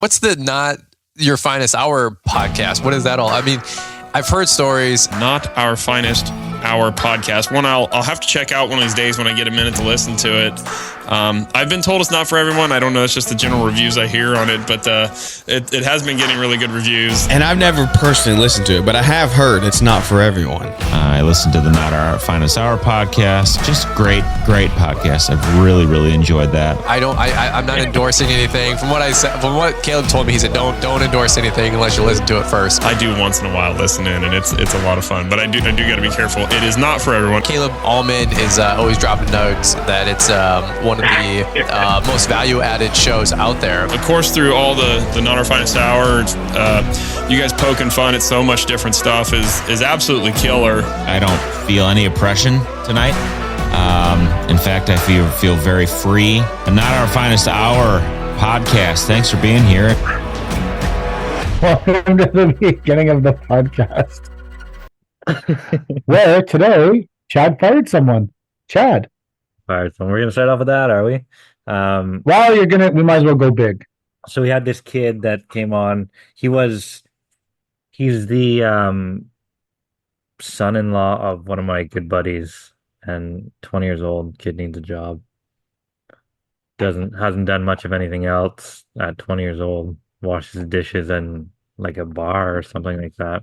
What's the Not Your Finest Hour podcast? What is that all? I mean, I've heard stories. Not Our Finest Hour podcast. One I'll have to check out one of these days when I get a minute to listen to it. I've been told it's not for everyone. I don't know. It's just the general reviews I hear on it, but it has been getting really good reviews. And I've never personally listened to it, but I have heard it's not for everyone. I listened to the Not Our Finest Hour podcast. Just great podcast. I've really enjoyed that. I'm not endorsing anything. From what I said, from what Caleb told me, he said don't endorse anything unless you listen to it first. I do once in a while listen in, and it's a lot of fun. But I do got to be careful. It is not for everyone. Caleb Allman is always dropping notes that it's one of the most value-added shows out there. Of course, through all the Not Our Finest Hour, you guys poking fun at so much different stuff is absolutely killer. I don't feel any oppression tonight. In fact, I feel very free. The Not Our Finest Hour podcast. Thanks for being here. Welcome to the beginning of the podcast. Where today, Chad fired someone. Chad. Fired someone. We're going to start off with that, are we? Well, we might as well go big. So we had this kid that came on. He's the son-in-law of one of my good buddies, and 20 years old, kid needs a job. Hasn't done much of anything else at 20 years old. Washes dishes in like a bar or something like that.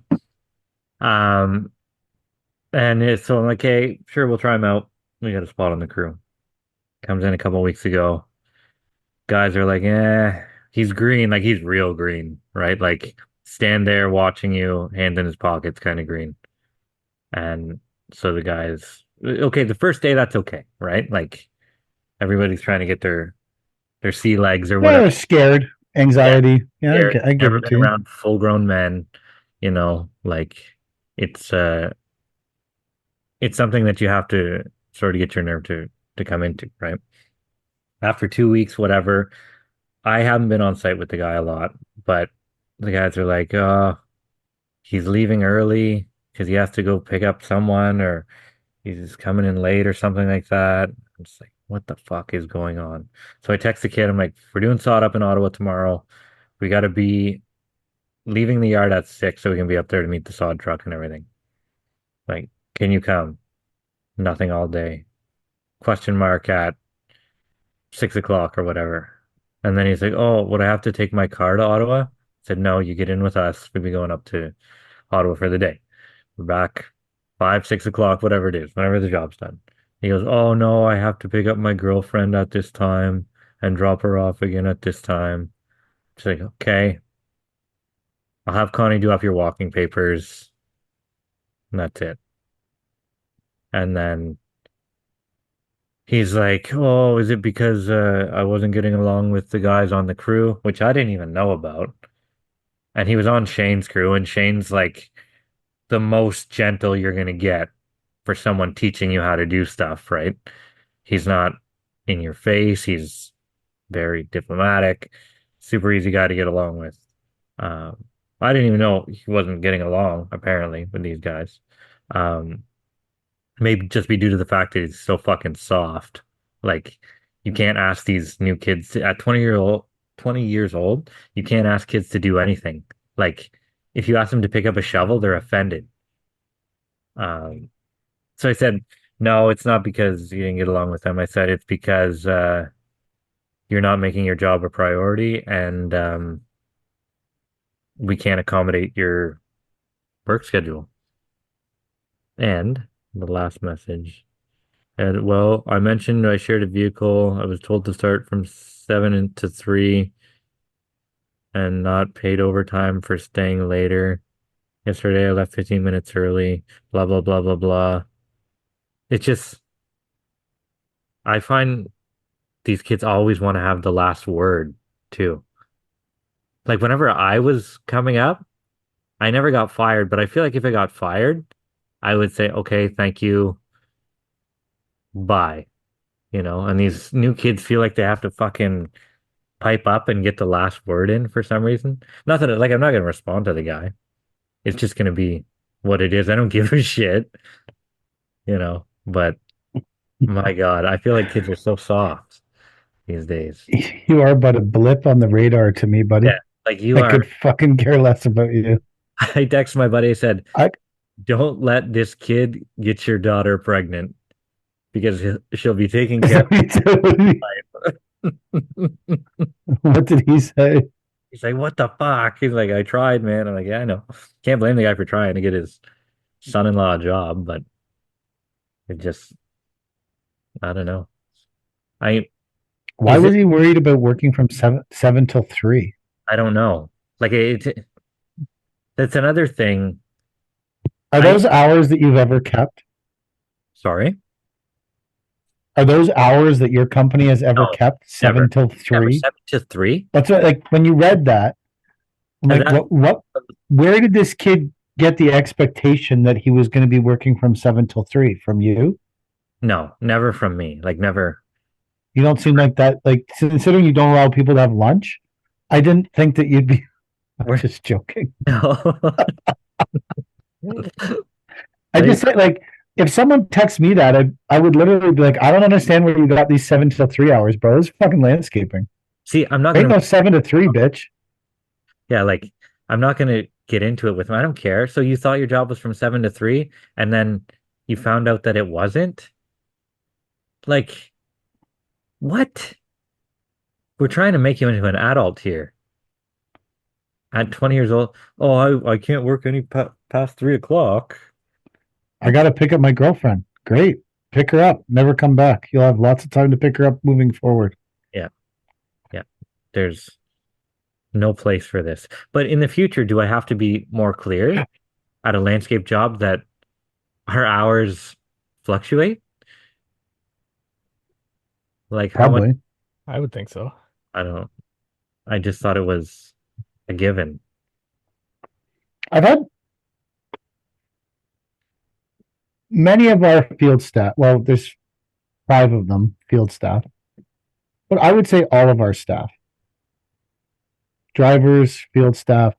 So I'm like, hey, sure, we'll try him out. We got a spot on the crew. Comes in a couple weeks ago. Guys are like, he's green, like he's real green, right? Like stand there watching you, hand in his pockets, kind of green. And so the guys, okay, the first day that's okay, right? Like everybody's trying to get their sea legs or whatever. They're scared, anxiety. Yeah, I get never it been too. around full-grown men, like it's something that you have to sort of get your nerve to come into, right? After 2 weeks, whatever, I haven't been on site with the guy a lot, but the guys are like, he's leaving early because he has to go pick up someone, or he's coming in late or something like that. I'm just like, what the fuck is going on? So I text the kid. I'm like, we're doing sod up in Ottawa tomorrow. We got to be leaving the yard at 6 so we can be up there to meet the sod truck and everything. Like, can you come? Nothing all day. Question mark at 6 o'clock or whatever. And then he's like, oh, would I have to take my car to Ottawa? I said, no, you get in with us. We'll be going up to Ottawa for the day. We're back 5, 6 o'clock, whatever it is, whenever the job's done. He goes, oh, no, I have to pick up my girlfriend at this time and drop her off again at this time. It's like, okay, I'll have Connie do off your walking papers. And that's it. And then he's like, oh, is it because I wasn't getting along with the guys on the crew, which I didn't even know about. And he was on Shane's crew, and Shane's like the most gentle you're going to get for someone teaching you how to do stuff, right? He's not in your face. He's very diplomatic, super easy guy to get along with. I didn't even know he wasn't getting along, apparently, with these guys. Maybe just be due to the fact that he's so fucking soft. Like, you can't ask these new kids at 20 years old, you can't ask kids to do anything. Like, if you ask them to pick up a shovel, they're offended. So I said, no, it's not because you didn't get along with them. I said, it's because you're not making your job a priority, and we can't accommodate your work schedule. And the last message. And well, I mentioned I shared a vehicle. I was told to start from 7 to 3 and not paid overtime for staying later. Yesterday I left 15 minutes early. Blah, blah, blah, blah, blah. It's just, I find these kids always want to have the last word too. Like whenever I was coming up, I never got fired, but I feel like if I got fired, I would say, okay, thank you, bye. And these new kids feel like they have to fucking pipe up and get the last word in for some reason. Not that, like, I'm not going to respond to the guy. It's just going to be what it is. I don't give a shit, but my God, I feel like kids are so soft these days. You are but a blip on the radar to me, buddy. Yeah, Like you I are. could fucking care less about you. I texted my buddy. I said, I "Don't let this kid get your daughter pregnant because she'll be taking is care that what he of." what did he say? He's like, "What the fuck?" He's like, "I tried, man." I'm like, "Yeah, I know. Can't blame the guy for trying to get his son-in-law a job, but it just, I don't know. I Why is was it? he worried about working from seven till 3? I don't know. Like that's another thing. Are I those hours that you've ever kept? sorry. Are those hours that your company has ever No, kept? never, Seven till never. 3? 7 to 3. That's what, like when you read that, I'm And like, that where did this kid get the expectation that he was going to be working from 7 till 3? From you? no, never from me. Like never. You don't seem like that. Like, considering you don't allow people to have lunch, I didn't think that you'd be. I'm We're- just joking. No. I just say, like, if someone texts me that, I would literally be like, I don't understand where you got these 7 till 3 hours, bro. It's fucking landscaping. See, I'm not Ain't gonna. no 7 to 3, bitch. Yeah, like I'm not gonna get into it with him. I don't care. So you thought your job was from 7 to 3, and then you found out that it wasn't? Like, what? We're trying to make you into an adult here. At 20 years old, oh, I can't work any past 3 o'clock. I got to pick up my girlfriend. Great. Pick her up. Never come back. You'll have lots of time to pick her up moving forward. Yeah, yeah. There's no place for this. But in the future, do I have to be more clear at a landscape job that our hours fluctuate? Like how much? Probably. I would think so. I don't. I just thought it was a given. I've had many of our field staff. Well, there's 5 of them, field staff. But I would say all of our staff, drivers, field staff,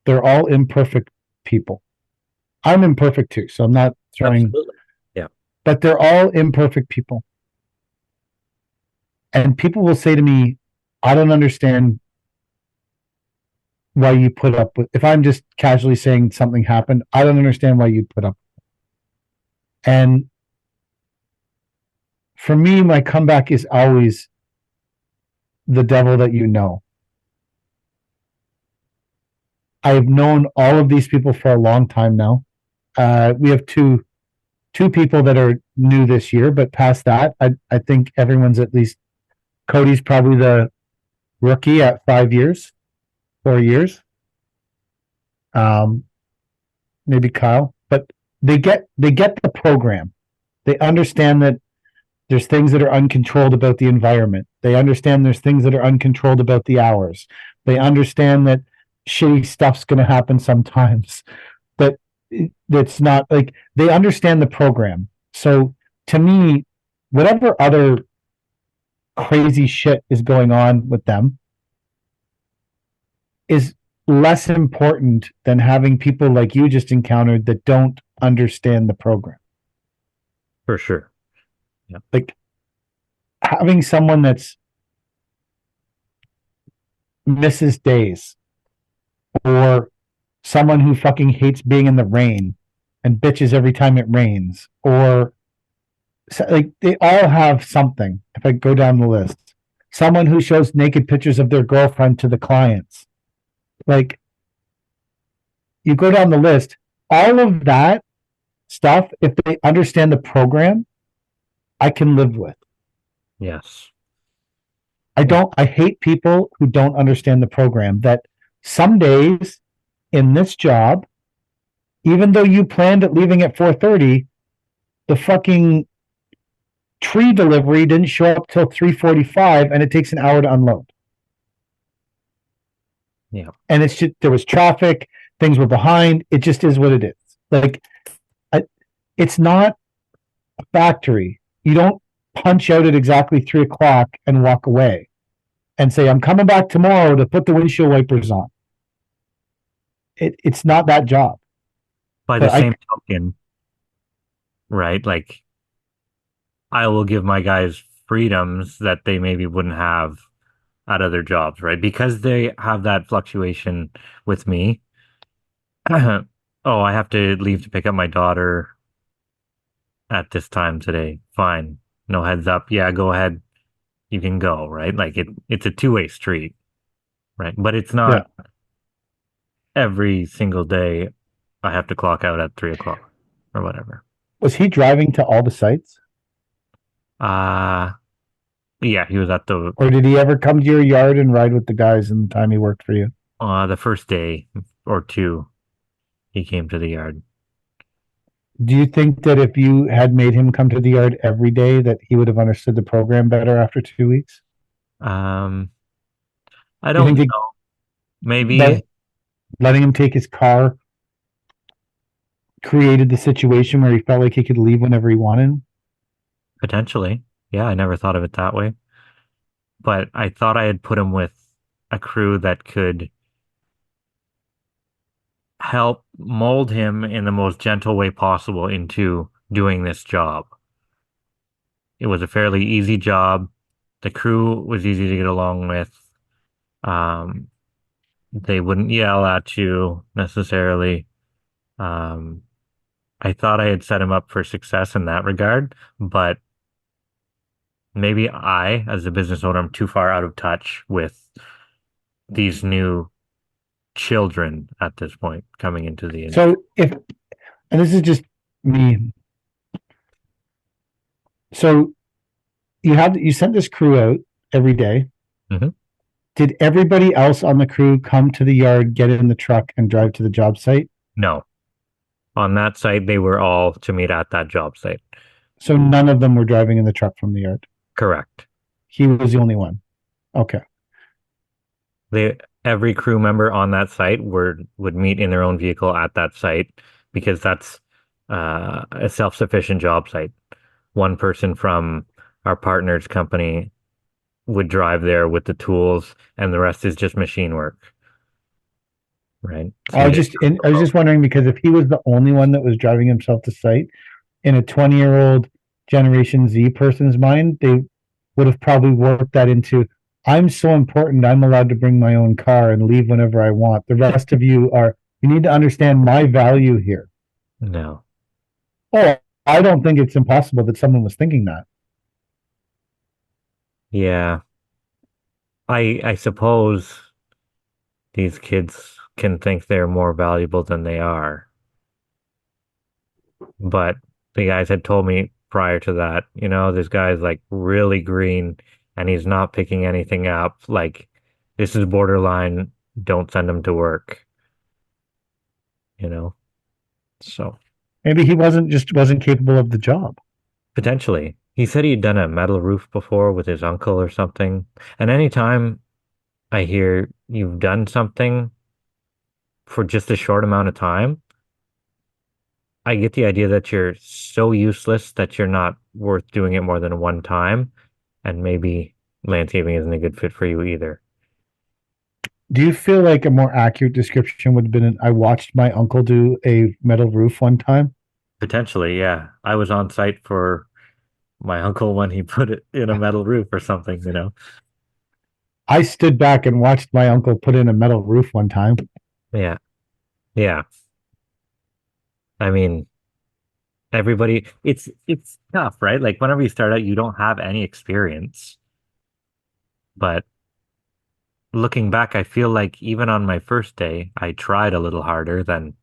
they're all imperfect people. I'm imperfect too, so I'm not trying, Absolutely. Yeah. but they're all imperfect people. And people will say to me, I don't understand why you put up with, if I'm just casually saying something happened, I don't understand why you put up. And for me, my comeback is always the devil that you know. I've known all of these people for a long time now. We have two people that are new this year, but past that, I think everyone's at least, Cody's probably the rookie at 5 years, 4 years. Maybe Kyle, but they get the program. They understand that there's things that are uncontrolled about the environment. They understand there's things that are uncontrolled about the hours. They understand that shitty stuff's going to happen sometimes. That that's not like, they understand the program. So to me, whatever other crazy shit is going on with them is less important than having people like you just encountered that don't understand the program. For sure. Like having someone that's misses days, or someone who fucking hates being in the rain and bitches every time it rains, or like they all have something. If I go down the list, someone who shows naked pictures of their girlfriend to the clients, like you go down the list, all of that stuff, if they understand the program, I can live with. Yes. I hate people who don't understand the program, that some days in this job, even though you planned at leaving at 4:30, the fucking tree delivery didn't show up till 3:45 and it takes an hour to unload. Yeah. And it's just, there was traffic, things were behind. It just is what it is. Like, it's not a factory. You don't punch out at exactly 3 o'clock and walk away and say, I'm coming back tomorrow to put the windshield wipers on. It's not that job. By the same token, right? Like, I will give my guys freedoms that they maybe wouldn't have at other jobs, right? Because they have that fluctuation with me. Oh, I have to leave to pick up my daughter at this time today. Fine. No heads up. Yeah, go ahead. You can go, right? Like it's a two-way street, right? But it's Yeah. not every single day I have to clock out at 3 o'clock or whatever. Was he driving to all the sites? Uh yeah, he was at Or did he ever come to your yard and ride with the guys in the time he worked for you? the first day or two he came to the yard. Do you think that if you had made him come to the yard every day, that he would have understood the program better after 2 weeks? Um I Do you don't think that, know. Maybe that letting him take his car created the situation where he felt like he could leave whenever he wanted? potentially. Yeah, I never thought of it that way. But I thought I had put him with a crew that could help mold him in the most gentle way possible into doing this job. It was a fairly easy job. The crew was easy to get along with. Um, they wouldn't yell at you necessarily. Um, I thought I had set him up for success in that regard, but maybe I, as a business owner, am too far out of touch with these new children at this point coming into the industry. So if, and this is just me. So you sent this crew out every day. Mhm. Did everybody else on the crew come to the yard, get in the truck, and drive to the job site? No, on that site, they were all to meet at that job site. So none of them were driving in the truck from the yard. Correct. He was the only one. Okay. They every crew member on that site would meet in their own vehicle at that site because that's a self-sufficient job site. One person from our partner's company would drive there with the tools, and the rest is just machine work. Right. So I was just wondering because if he was the only one that was driving himself to site in a 20-year-old Generation Z person's mind, they would have probably worked that into I'm so important, I'm allowed to bring my own car and leave whenever I want. The rest of you are, you need to understand my value here. no. Oh, I don't think it's impossible that someone was thinking that. Yeah. I suppose these kids can think they're more valuable than they are. But the guys had told me prior to that, this guy's like really green and he's not picking anything up. Like, this is borderline, don't send him to work, you know? So Maybe he wasn't capable of the job. potentially. He said he'd done a metal roof before with his uncle or something. And anytime I hear you've done something for just a short amount of time, I get the idea that you're so useless that you're not worth doing it more than one time, and maybe landscaping isn't a good fit for you either. Do you feel like a more accurate description would have been I watched my uncle do a metal roof one time? Potentially, yeah. I was on site for my uncle when he put it in a metal roof or something. I stood back and watched my uncle put in a metal roof one time. Yeah. Yeah. I mean, everybody, it's tough, right? Like whenever you start out, you don't have any experience. But looking back, I feel like even on my first day, I tried a little harder than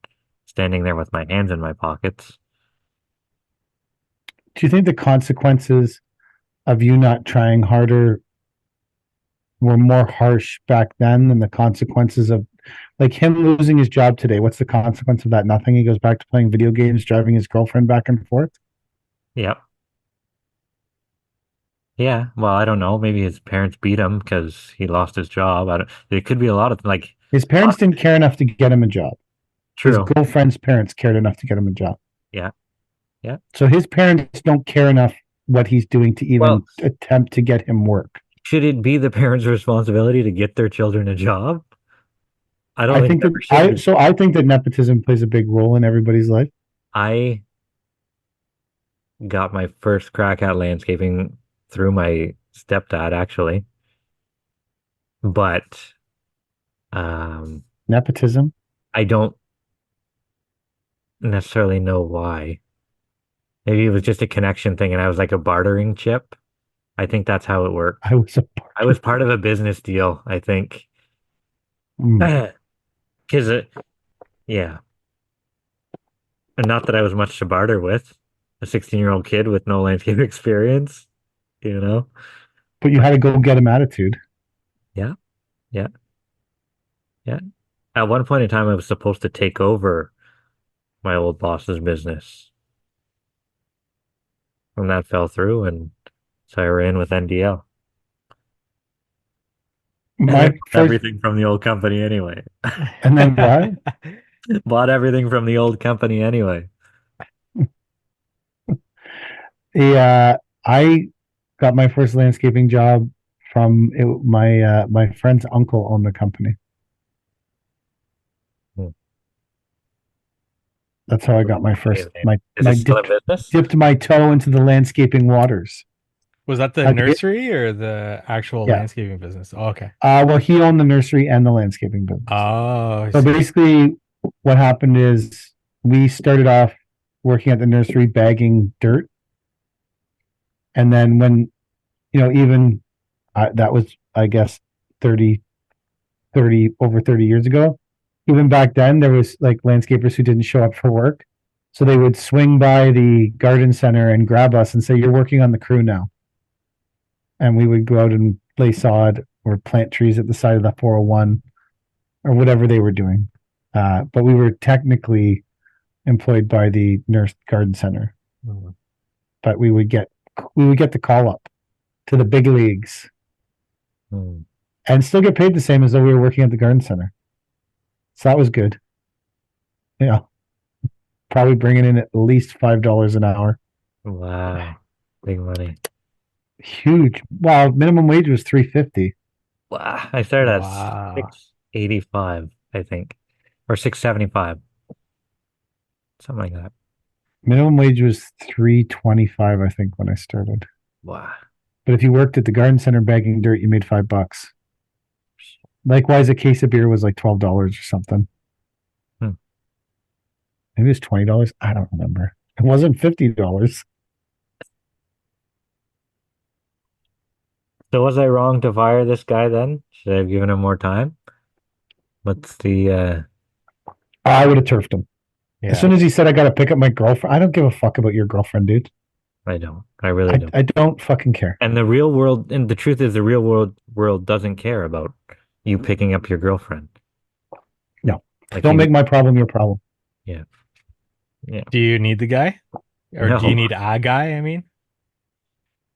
standing there with my hands in my pockets. Do you think the consequences of you not trying harder were more harsh back then than the consequences of like him losing his job today? What's the consequence of that? Nothing. He goes back to playing video games, driving his girlfriend back and forth. Yep. Yeah. Well, I don't know. Maybe his parents beat him because he lost his job. I don't, it could be a lot of like, His parents didn't care enough to get him a job. His true. girlfriend's parents cared enough to get him a job. Yeah. Yeah. So his parents don't care enough what he's doing to even Well, attempt to get him work. should it be the parents' responsibility to get their children a job? I don't I think think it that ever should be. I think that nepotism plays a big role in everybody's life. I got my first crack at landscaping through my stepdad, actually. but um, Nepotism. I don't necessarily know why. Maybe it was just a connection thing, and I was like a bartering chip. I think that's how it worked. I was a I was part of a business deal, I think. Mm. Because, yeah, and not that I was much to barter with. A 16-year-old kid with no landscape experience, you know? But you had to go get him attitude. Yeah, yeah, yeah. At one point in time, I was supposed to take over my old boss's business, and that fell through, and so I ran with NDL. And then My bought first, everything from the old company anyway. and then what? Bought everything from the old company anyway. Yeah, I got my first landscaping job from my friend's uncle owned the company. Hmm. That's how I got my first Amazing. my Is my it still in business? dipped my toe into the landscaping waters. Was that the How'd you get- nursery or the actual Yeah. landscaping business? Oh, okay. Well, he owned the nursery and the landscaping business. Oh, I So see. basically, what happened is we started off working at the nursery bagging dirt, and then when even that was, I guess, 30, 30 over 30 years ago. Even back then, there was like landscapers who didn't show up for work, so they would swing by the garden center and grab us and say, "You're working on the crew now," and we would go out and lay sod or plant trees at the side of the 401 or whatever they were doing. But we were technically employed by the nurse garden center, but we would get the call up to the big leagues Hmm. and still get paid the same as though we were working at the garden center. So that was good. Yeah, probably bringing in at least $5 an hour. Wow. Big money. Huge. Wow, minimum wage was $3.50. Wow. I started at Wow. 685, I think, or 675, something like that. Minimum wage was $3.25, I think, when I started. Wow. But if you worked at the garden center bagging dirt, you made $5. Likewise, a case of beer was like $12 or something. Hmm. Maybe it was $20. I don't remember. It wasn't $50. So was I wrong to fire this guy then? Should I have given him more time? What's the I would have turfed him. Yeah. As soon as he said I got to pick up my girlfriend, I don't give a fuck about your girlfriend, dude. I don't. I really don't. I don't fucking care. And the real world, and the truth is the real world doesn't care about you picking up your girlfriend. No. Like Don't you- make my problem your problem. Yeah. Do you need the guy? Or No. do you need a guy? I mean,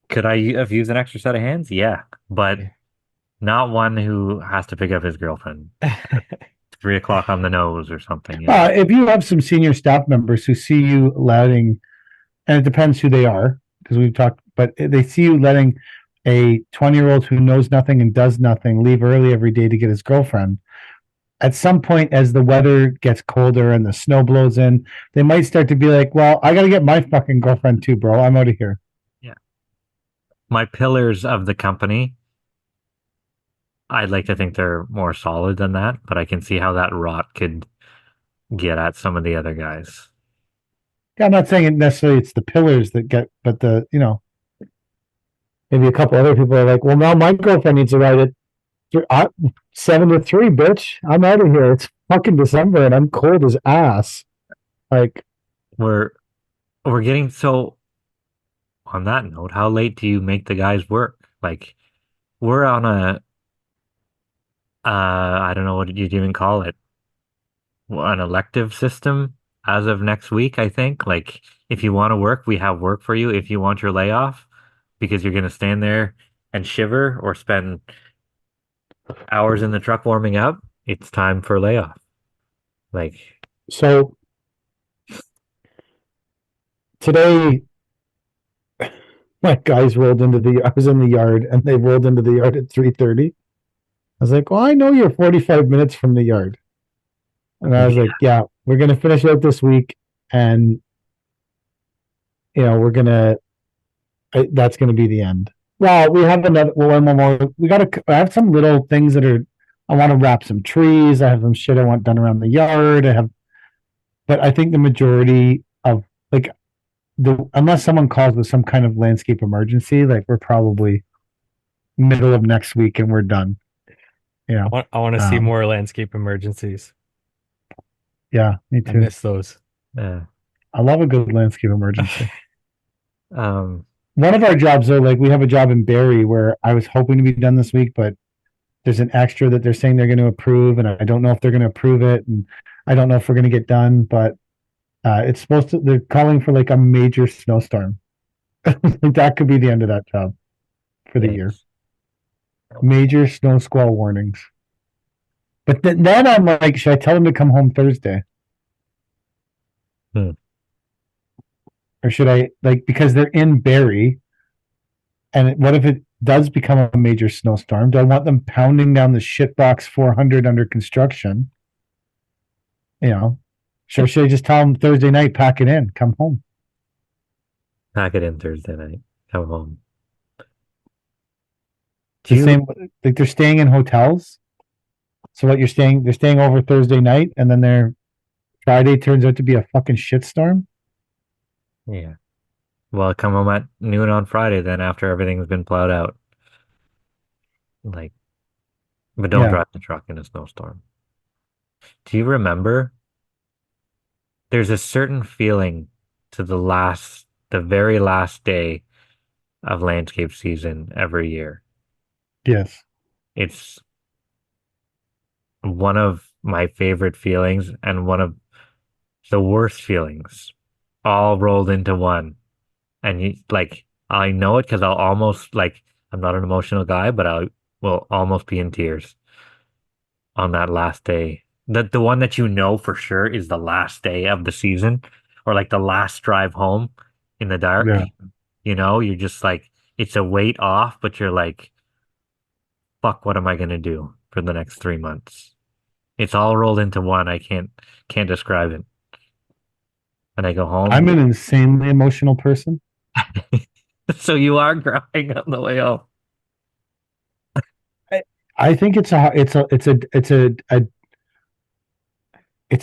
Could I have used an extra set of hands? Yeah, but Yeah. not one who has to pick up his girlfriend 3 o'clock on the nose or something. If you have some senior staff members who see you letting, and it depends who they are, because we've talked, but they see you letting a 20-year-old who knows nothing and does nothing leave early every day to get his girlfriend. At some point, as the weather gets colder and the snow blows in, they might start to be like, well, I got to get my fucking girlfriend too, bro. I'm out of here. My pillars of the company, I'd like to think they're more solid than that, but I can see how that rot could get at some of the other guys. Yeah, I'm not saying it necessarily it's the pillars that get, but maybe a couple other people are like, well, now my girlfriend needs a ride at 7 to 3, bitch. I'm out of here. It's fucking December and I'm cold as ass. Like, We're getting so. On that note, how late do you make the guys work? Like, we're on a I don't know what you'd even call it, an elective system as of next week, I think. Like, if you want to work, we have work for you. If you want your layoff because you're going to stand there and shiver or spend hours in the truck warming up, it's time for layoff. Like, so today, my guys rolled into I was in the yard and they rolled into the yard at 3:30. I was like, well, I know you're 45 minutes from the yard. And I was like, yeah, we're going to finish out this week. And, that's going to be the end. Well, we have one more. I have some little things that are. I want to wrap some trees. I have some shit I want done around the yard. But I think the majority of like unless someone calls with some kind of landscape emergency, like we're probably middle of next week and we're done. You know. I want to see more landscape emergencies. Yeah, me I too. miss those. I love a good landscape emergency. Um, One of our jobs, though, like we have a job in Barrie where I was hoping to be done this week, but there's an extra that they're saying they're going to approve, and I don't know if they're going to approve it, and I don't know if we're going to get done. But it's supposed to. They're calling for like a major snowstorm. Like that could be the end of that job for the year. yes. Major snow squall warnings. But then I'm like, should I tell them to come home Thursday? Or should I like because they're in Barrie, and what if it does become a major snowstorm? Do I want them pounding down the shitbox 400 under construction? You know, should I just tell them Thursday night, pack it in, come home? Pack it in Thursday night. Come home. The same, like they're staying in hotels. So what they're staying over Thursday night, and then their Friday turns out to be a fucking shitstorm. Yeah. Well, come home at noon on Friday then after everything's been plowed out. Like, but don't drive the truck in a snowstorm. Do you remember? There's a certain feeling to the very last day of landscape season every year. Yes. It's one of my favorite feelings and one of the worst feelings all rolled into one. And I know it because I'll almost I'm not an emotional guy, but I will almost be in tears on that last day. The one that you know for sure is the last day of the season or like the last drive home in the dark. Yeah. You know, you're just like, it's a weight off, but you're like, fuck, what am I going to do for the next 3 months? It's all rolled into one. I can't describe it. And I go home. I'm an insanely emotional person. So you are crying on the way home. I think it's a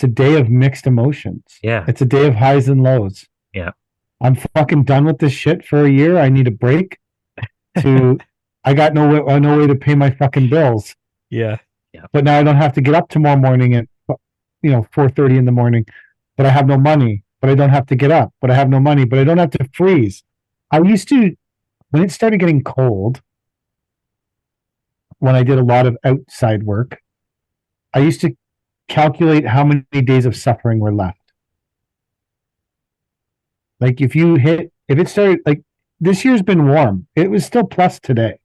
day of mixed emotions. Yeah. It's a day of highs and lows. Yeah. I'm fucking done with this shit for a year. I need a break. I got no way to pay my fucking bills. Yeah. But now I don't have to get up tomorrow morning at 4:30 in the morning. But I have no money. But I don't have to get up. But I have no money. But I don't have to freeze. I used to, when it started getting cold, when I did a lot of outside work, I used to calculate how many days of suffering were left. Like if it started, like this year's been warm. It was still plus today.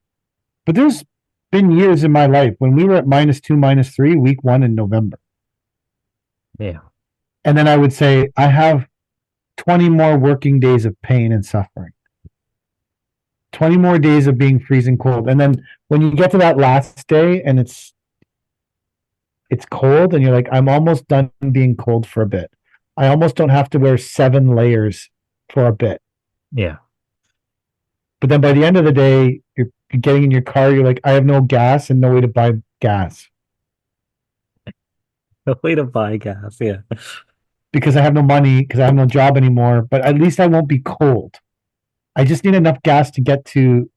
But there's been years in my life when we were at -2, -3, week 1 in November. Yeah. And then I would say, I have 20 more working days of pain and suffering. 20 more days of being freezing cold. And then when you get to that last day and it's cold and you're like, I'm almost done being cold for a bit. I almost don't have to wear 7 layers for a bit. Yeah. But then by the end of the day, you're getting in your car, you're like, I have no gas and no way to buy gas. No way to buy gas, yeah. Because I have no money, because I have no job anymore, but at least I won't be cold. I just need enough gas to get to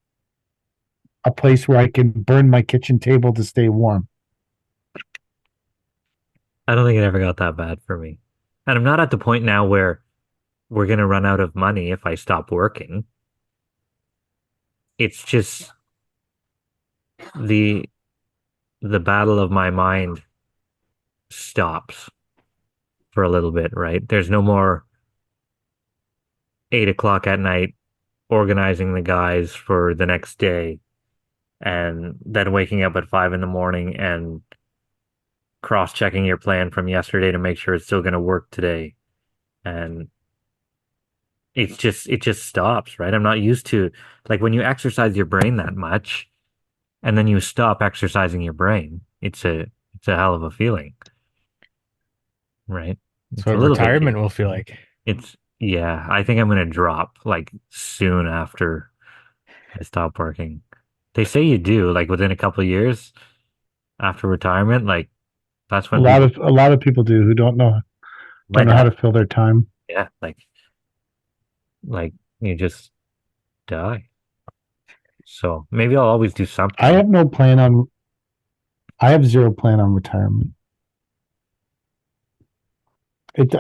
a place where I can burn my kitchen table to stay warm. I don't think it ever got that bad for me. And I'm not at the point now where we're going to run out of money if I stop working. It's just the battle of my mind stops for a little bit, right? There's no more 8 o'clock at night organizing the guys for the next day and then waking up at 5 in the morning and cross-checking your plan from yesterday to make sure it's still going to work today. And it just stops, right? I'm not used to, like, when you exercise your brain that much and then you stop exercising your brain, it's a hell of a feeling, right? It's So a little retirement bit, will feel like. yeah, I think I'm going to drop like soon after I stopped working. They say you do, like within a couple of years after retirement, like that's when people, A lot of people do who my don't know how dad, to fill their time. yeah, like you just die. So maybe I'll always do I something. have no plan on. I have zero plan on retirement.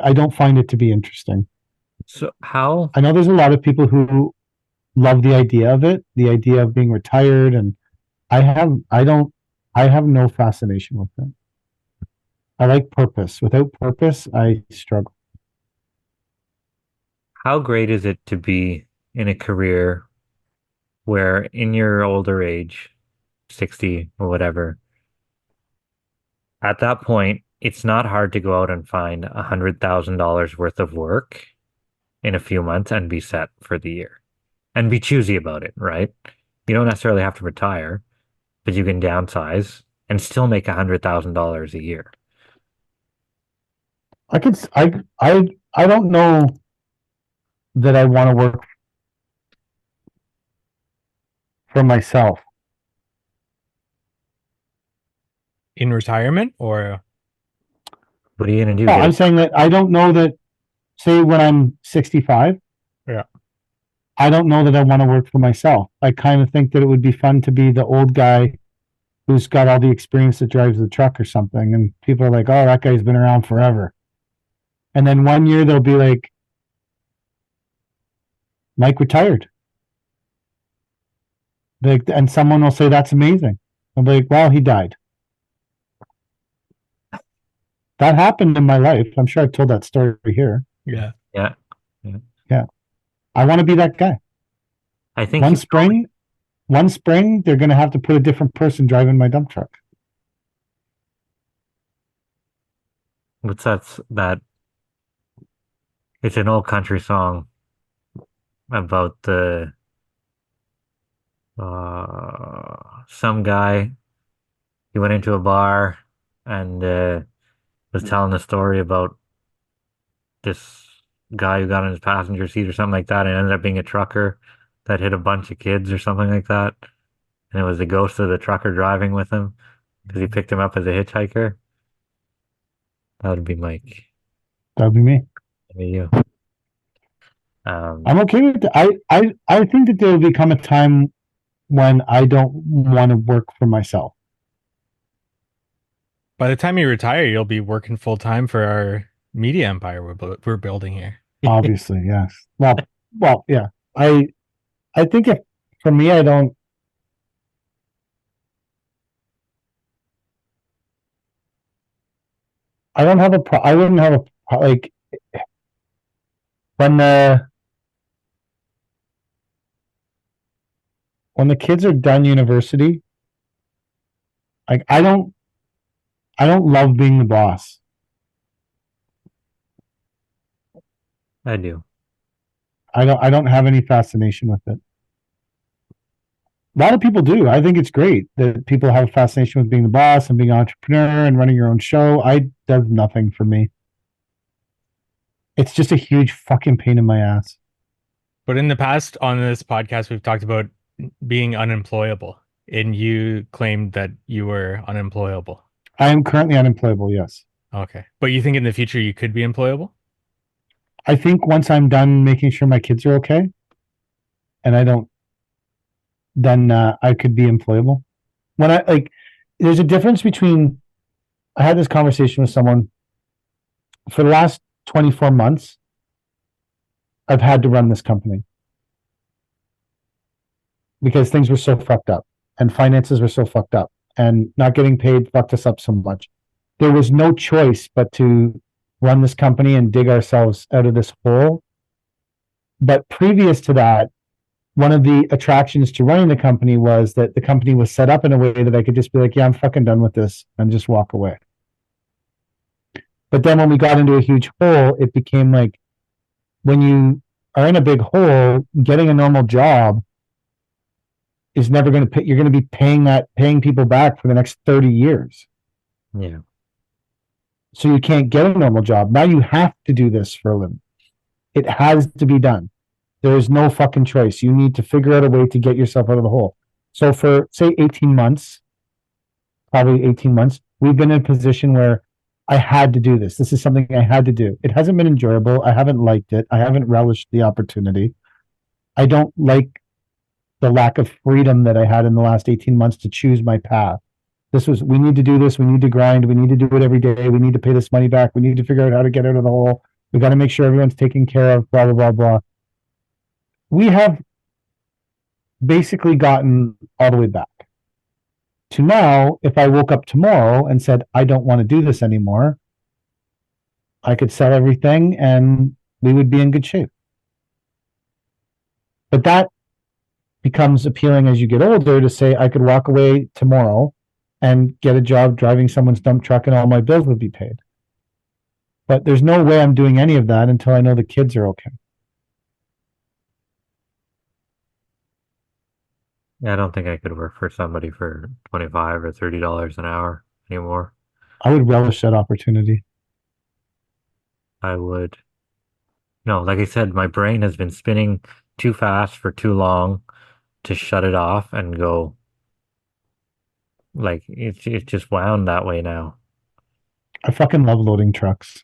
I don't find it to be interesting. So how I know there's a lot of people who love the idea of it, the idea of being retired, and I don't, I have no fascination with it. I like purpose. Without purpose, I struggle. how great is it to be in a career where in your older age, 60 or whatever, at that point, it's not hard to go out and find $100,000 worth of work in a few months and be set for the year and be choosy about it, right? You don't necessarily have to retire, but you can downsize and still make $100,000 a year. I could, I don't know that I want to work for myself. In retirement or What are you going to do? Oh, Get I'm it? saying that I don't know that, say, when I'm 65, yeah. I don't know that I want to work for myself. I kind of think that it would be fun to be the old guy who's got all the experience that drives the truck or something. And people are like, oh, that guy's been around forever. And then one year they'll be like, Mike retired. Like, and someone will say, that's amazing. I'll be like, well, he died. That happened in my life. I'm sure I've told that story here. Yeah. Yeah. Yeah. I want to be that guy. I think One spring, they're going to have to put a different person driving my dump truck. what's that it's an old country song about the some guy he went into a bar and was telling a story about this guy who got in his passenger seat or something like that and ended up being a trucker that hit a bunch of kids or something like that. And it was the ghost of the trucker driving with him because he picked him up as a hitchhiker. That would be Mike. That would be me. That'd be you. I'm okay with that. I think that there will become a time when I don't want to work for myself. By the time you retire, you'll be working full time for our media empire we're building here. Obviously, yes. Well, yeah. I think if for me, I don't. I don't have a pro. I wouldn't have a like when the kids are done university. Like I don't love being the boss. I do. I don't have any fascination with it. A lot of people do. I think it's great that people have a fascination with being the boss and being an entrepreneur and running your own show. Does nothing for me. It's just a huge fucking pain in my ass. But in the past on this podcast, we've talked about being unemployable, and you claimed that you were unemployable. I am currently unemployable, yes. Okay. But you think in the future you could be employable? I think once I'm done making sure my kids are okay and I don't, then I could be employable. When there's a difference between, I had this conversation with someone for the last 24 months. I've had to run this company because things were so fucked up and finances were so fucked up and not getting paid fucked us up so much. There was no choice but to run this company and dig ourselves out of this hole. But previous to that, one of the attractions to running the company was that the company was set up in a way that I could just be like, yeah, I'm fucking done with this and just walk away. But then when we got into a huge hole, it became like when you are in a big hole, getting a normal job is never going to pay. You're going to be paying people back for the next 30 years. Yeah. So you can't get a normal job. Now you have to do this for a living. It has to be done. There is no fucking choice. You need to figure out a way to get yourself out of the hole. So for say 18 months, probably 18 months, we've been in a position where I had to do this. This is something I had to do. It hasn't been enjoyable. I haven't liked it. I haven't relished the opportunity. I don't like the lack of freedom that I had in the last 18 months to choose my path. We need to do this. We need to grind. We need to do it every day. We need to pay this money back. We need to figure out how to get out of the hole. We got to make sure everyone's taken care of, blah, blah, blah, blah. We have basically gotten all the way back to now. If I woke up tomorrow and said, I don't want to do this anymore, I could sell everything and we would be in good shape. But that becomes appealing as you get older to say, I could walk away tomorrow and get a job driving someone's dump truck and all my bills would be paid. But there's no way I'm doing any of that until I know the kids are okay. Yeah, I don't think I could work for somebody for $25 or $30 an hour anymore. I would relish that opportunity. I would. No, like I said, my brain has been spinning too fast for too long to shut it off and go. Like it's just wound that way now. I fucking love loading trucks.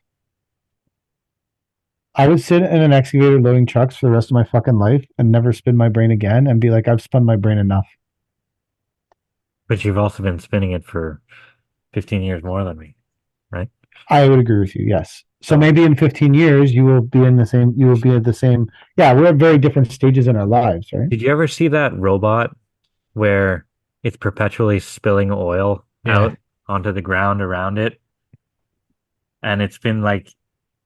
I would sit in an excavator loading trucks for the rest of my fucking life and never spin my brain again and be like, I've spun my brain enough. But you've also been spinning it for 15 years more than me, right? I would agree with you, yes. So maybe in 15 years you will be at the same. Yeah, we're at very different stages in our lives, right? Did you ever see that robot where it's perpetually spilling oil out onto the ground around it? And it's been like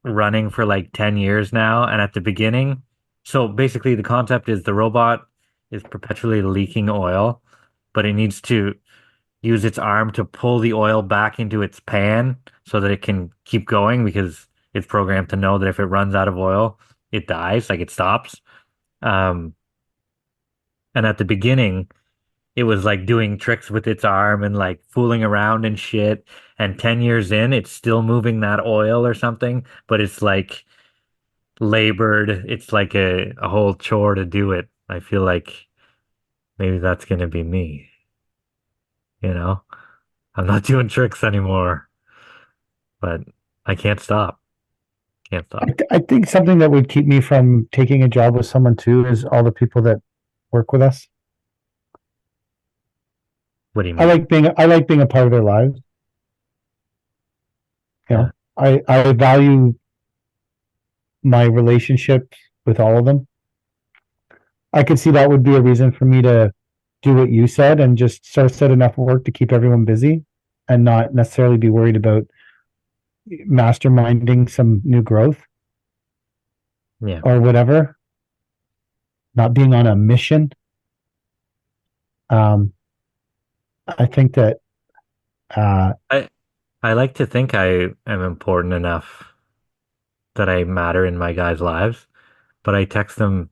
running for like 10 years now. And at the beginning, so basically the concept is the robot is perpetually leaking oil, but it needs to use its arm to pull the oil back into its pan so that it can keep going, because it's programmed to know that if it runs out of oil, it dies, like it stops. And at the beginning, it was like doing tricks with its arm and like fooling around and shit. And 10 years in, it's still moving that oil or something, but it's like labored. It's like a whole chore to do it. I feel like maybe that's going to be me. You know, I'm not doing tricks anymore, but I can't stop. Can't stop. I think something that would keep me from taking a job with someone too is all the people that work with us. What do you mean? I like being a part of their lives. You know, I value my relationship with all of them. I could see that would be a reason for me to do what you said and just set enough work to keep everyone busy and not necessarily be worried about masterminding some new growth. Yeah. Or whatever. Not being on a mission. I think that I like to think I am important enough that I matter in my guys' lives, but I text them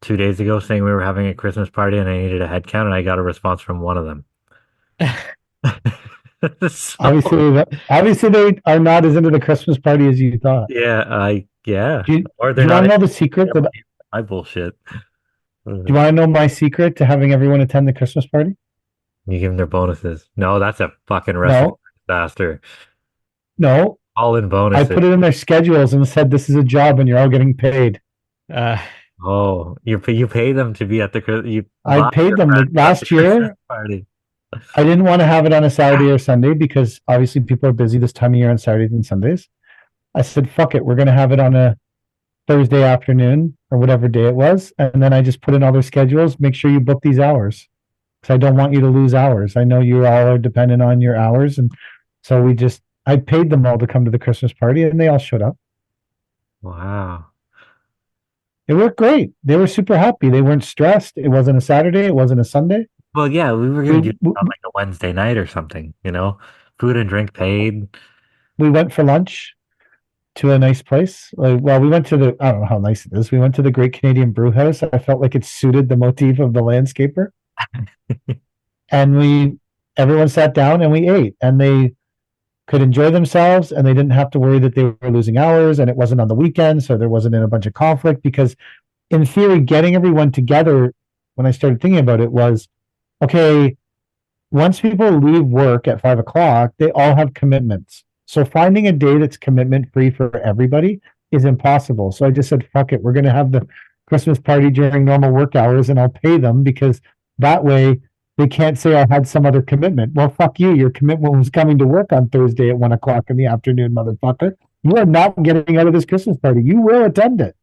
2 days ago saying we were having a Christmas party and I needed a head count, and I got a response from one of them. So, obviously they are not as into the Christmas party as you thought. yeah. Or do you want to know the secret that my bullshit? Do you want to know my secret to having everyone attend the Christmas party? You give them their bonuses. No, that's a fucking recipe disaster. No. All in bonuses. I put it in their schedules and said, this is a job and you're all getting paid. Oh, you pay them to be at I paid them last year. Party. I didn't want to have it on a Saturday or Sunday because obviously people are busy this time of year on Saturdays and Sundays. I said, fuck it. We're going to have it on a Thursday afternoon or whatever day it was. And then I just put in all their schedules. Make sure you book these hours. I don't want you to lose hours. I know you all are dependent on your hours. And so I paid them all to come to the Christmas party and they all showed up. Wow. It worked great. They were super happy. They weren't stressed. It wasn't a Saturday. It wasn't a Sunday. Well, yeah, we were going to do it on like a Wednesday night or something, food and drink paid. We went for lunch to a nice place. We went to I don't know how nice it is. We went to the Great Canadian Brew House. I felt like it suited the motif of the landscaper. And everyone sat down and we ate, and they could enjoy themselves, and they didn't have to worry that they were losing hours, and it wasn't on the weekend, so there wasn't a bunch of conflict, because in theory, getting everyone together when I started thinking about it was, okay, once people leave work at 5 o'clock, they all have commitments. So finding a day that's commitment free for everybody is impossible. So I just said, fuck it. We're going to have the Christmas party during normal work hours and I'll pay them because that way they can't say I had some other commitment. Well, fuck you. Your commitment was coming to work on Thursday at 1 o'clock in the afternoon, motherfucker. You are not getting out of this Christmas party. You will attend it.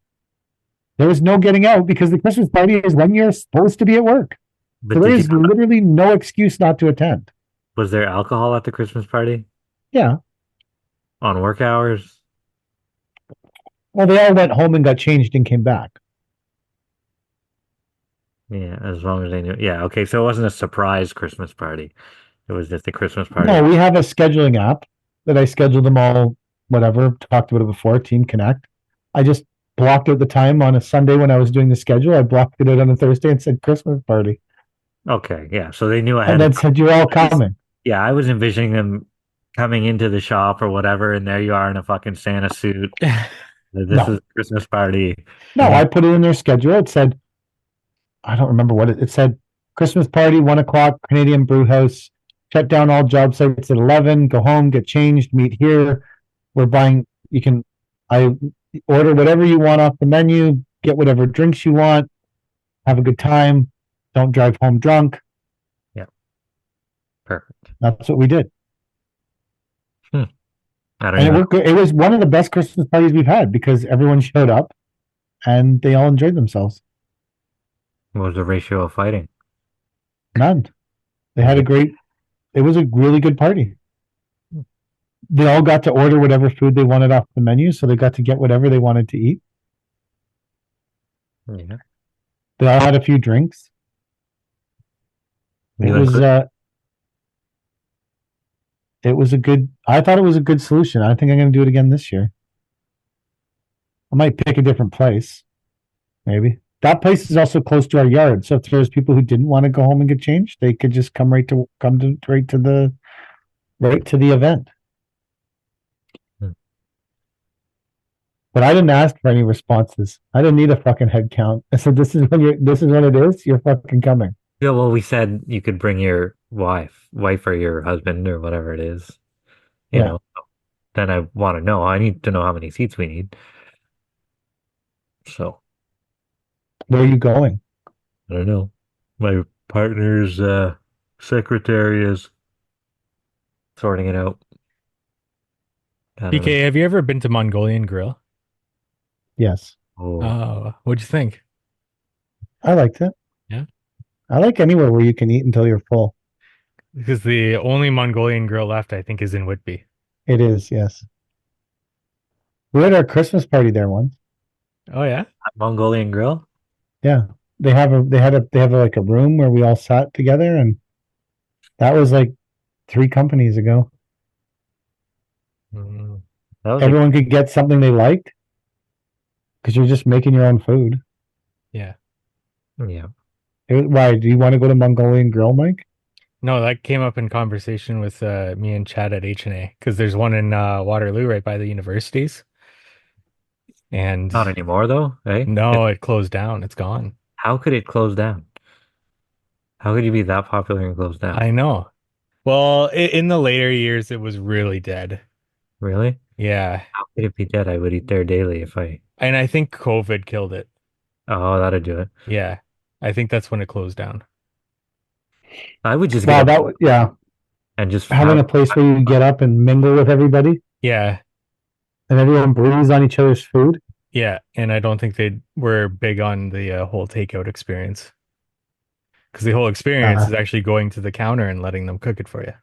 There is no getting out because the Christmas party is when you're supposed to be at work. But So there did is you, literally no excuse not to attend. was there alcohol at the Christmas party Yeah. on work hours? Well, they all went home and got changed and came back. Yeah, as long as they knew. Yeah, okay. So it wasn't a surprise Christmas party. It was just a Christmas party. No, we have a scheduling app that I scheduled them all, whatever, talked about it before, Team Connect. I just blocked out the time on a Sunday when I was doing the schedule. I blocked it out on a Thursday and said Christmas party. Okay, yeah. So they knew ahead And then of said, you're all coming. Yeah, I was envisioning them coming into the shop or whatever, and there you are in a fucking Santa suit. This No. is a Christmas party. No, I put it in their schedule. It said, I don't remember what it said. Christmas party, 1 o'clock, Canadian Brew House. Shut down all job sites at 11. Go home, get changed, meet here. We're buying. I order whatever you want off the menu. Get whatever drinks you want. Have a good time. Don't drive home drunk. Perfect. That's what we did, I don't and it even worked. It was one of the best Christmas parties we've had because everyone showed up, and they all enjoyed themselves. what was the ratio of fighting. None. They had a great. It was a really good party. They all got to order whatever food they wanted off the menu, so they got to get whatever they wanted to eat. Yeah. They all had a few drinks. It You was include- it was a good. I thought it was a good solution. I think I'm going to do it again this year. I might pick a different place, maybe. That place is also close to our yard, so if there's people who didn't want to go home and get changed, they could just come right to the event. Hmm. But I didn't ask for any responses. I didn't need a fucking head count. I said, this is when it is. You're fucking coming. Yeah, well, we said you could bring your wife or your husband or whatever it is. You Yeah. know, then I want to know. I need to know how many seats we need. So Where are you going? I don't know. My partner's secretary is sorting it out. I don't PK, have you ever been to Mongolian Grill? Yes, know. Oh, what'd you think? I liked it. Yeah. I like anywhere where you can eat until you're full. Because the only Mongolian Grill left, I think, is in Whitby. It is, yes. We had our Christmas party there once. Oh yeah. Mongolian Grill? Yeah. They have like a room where we all sat together, and that was like 3 companies ago. Mm. That was Everyone could get something they liked because you're just making your own food. Yeah. yeah. Why do you want to go to Mongolian Grill, Mike? No, that came up in conversation with me and Chad at H&A because there's one in Waterloo right by the universities. And Not anymore though, eh? no, it closed down. It's gone. How could it close down? How could you be that popular and close down? I know. Well, in the later years, it was really dead. Really? Yeah. How could it be dead? I would eat there daily if I. And I think COVID killed it. Oh, that'd do it. Yeah. I think that's when it closed down. I would just Wow, get up yeah, and just having a place where you get up and mingle with everybody Yeah. and everyone breathes on each other's food. Yeah. And I don't think they were big on the whole takeout experience. Because the whole experience is actually going to the counter and letting them cook it for you.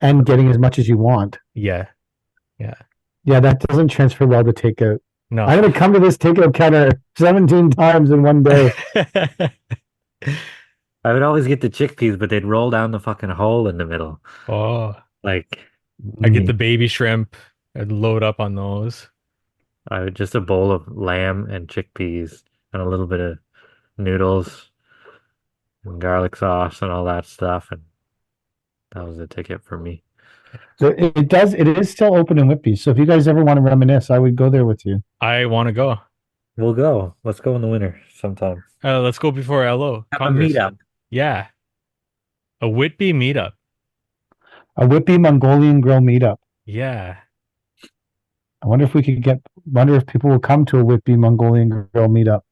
And getting as much as you want. Yeah. Yeah, that doesn't transfer well to takeout. No. I'm gonna come to this takeout counter 17 times in one day. I would always get the chickpeas, but they'd roll down the fucking hole in the middle. Oh, Like I get the baby shrimp. I'd load up on those. I would just a bowl of lamb and chickpeas and a little bit of noodles and garlic sauce and all that stuff, and that was the ticket for me. So it is still open in Whitby. So if you guys ever want to reminisce, I would go there with you. I want to go. We'll go. Let's go in the winter sometime. Let's go before LO Have a Congress. meetup. Yeah, a Whitby meetup. A Whitby Mongolian Grill meetup. Yeah, I wonder if we could get. Wonder if people will come to a Whitby Mongolian Grill meetup.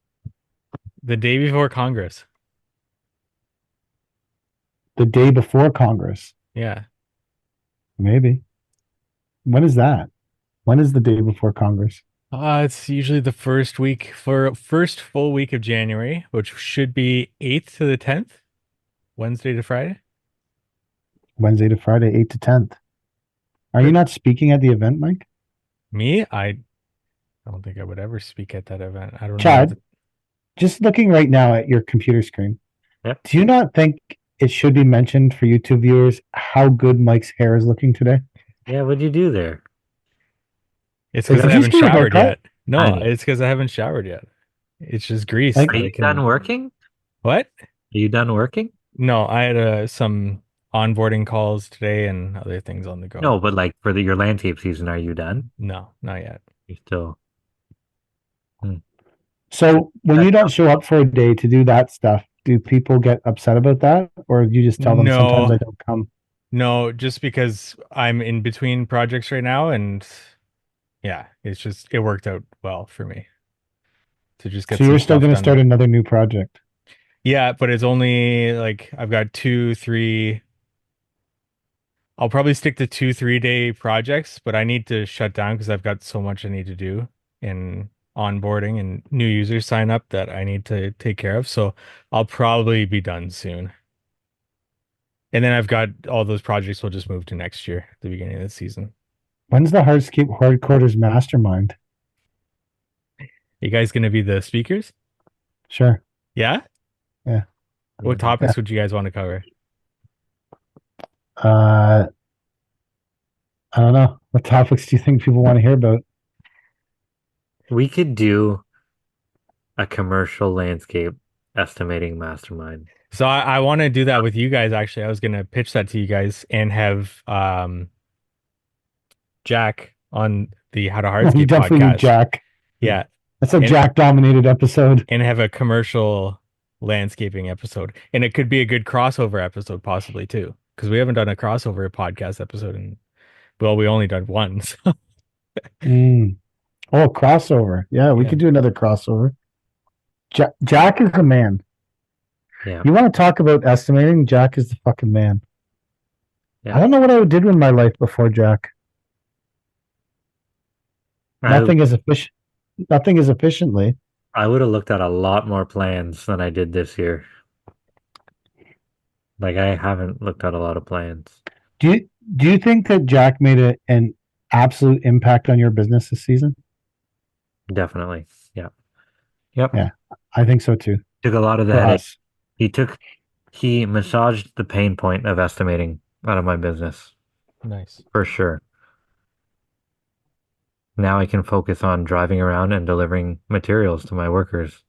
the day before Congress. The day before Congress, Yeah, maybe. When is that? When is the day before Congress? it's usually the first full week of January, which should be 8th to the 10th, Wednesday to Friday. Wednesday to Friday, 8 to 10th. Are you not speaking at the event, Mike? Me, I don't think I would ever speak at that event. I don't know. Chad, just looking right now at your computer screen, Yep. do you not think it should be mentioned for YouTube viewers how good Mike's hair is looking today? Yeah, what'd you do there? It's because I Did you haven't just do a showered haircut? yet. No, I know. it's because I haven't showered yet. It's just grease. Like- Are you done working? What? Are you done working? No, I had some onboarding calls today and other things on the go. No, but like for your landscape season, are you done? No, not yet. You still. So when you don't show up for a day to do that stuff, do people get upset about that? Or you just tell them No. sometimes I don't come? No, just because I'm in between projects right now, and yeah, it worked out well for me to just get So some you're still stuff going to done. start another new project? Yeah, but it's only like I've got 2-3. I'll probably stick to 2-3 day projects, but I need to shut down because I've got so much I need to do in onboarding and new users sign up that I need to take care of. So I'll probably be done soon. And then I've got all those projects will just move to next year, the beginning of the season. When's the Hardscape Hardquarters Mastermind? You guys going to be the speakers? Sure. Yeah? Yeah. What topics would you guys want to cover? I don't know. What topics do you think people want to hear about? We could do a commercial landscape estimating mastermind. So I want to do that with you guys. Actually, I was going to pitch that to you guys and have Jack on the How to You Hardscape definitely podcast. need Jack. Yeah, That's a And- Jack-dominated episode. and have a commercial landscaping episode, and it could be a good crossover episode possibly too, because we haven't done a crossover podcast episode, and well, we only done one. So. Mm. Oh, crossover. Yeah, we Yeah. could do another crossover. Jack is the man. Yeah. You want to talk about estimating? Jack is the fucking man. Yeah. I don't know what I did with my life before Jack. Nothing as efficient. Nothing as efficiently. I would have looked at a lot more plans than I did this year. Like I haven't looked at a lot of plans. Do you think that Jack made an absolute impact on your business this season? Definitely. Yeah. Yep. Yeah. I think so too. Took a lot of the For headache. us. He massaged the pain point of estimating out of my business Nice. for sure. Now I can focus on driving around and delivering materials to my workers.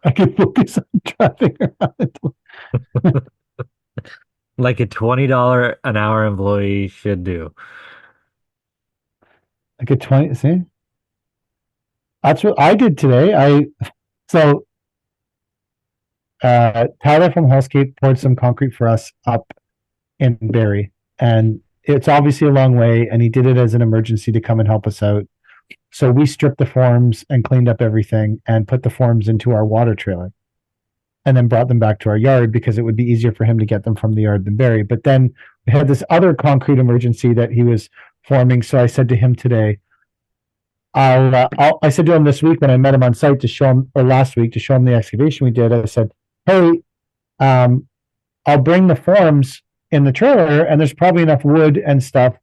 I can focus on driving around. Like a $20 an hour employee should do. Like a 20. See, that's what I did today. Tyler from Hellscape poured some concrete for us up in Barrie, and it's obviously a long way, and he did it as an emergency to come and help us out. So we stripped the forms and cleaned up everything and put the forms into our water trailer and then brought them back to our yard because it would be easier for him to get them from the yard than Barrie. But then we had this other concrete emergency that he was forming. So I said to him today, I said to him this week when I met him on site to show him, or last week to show him the excavation we did, I said, hey, I'll bring the forms in the trailer and there's probably enough wood and stuff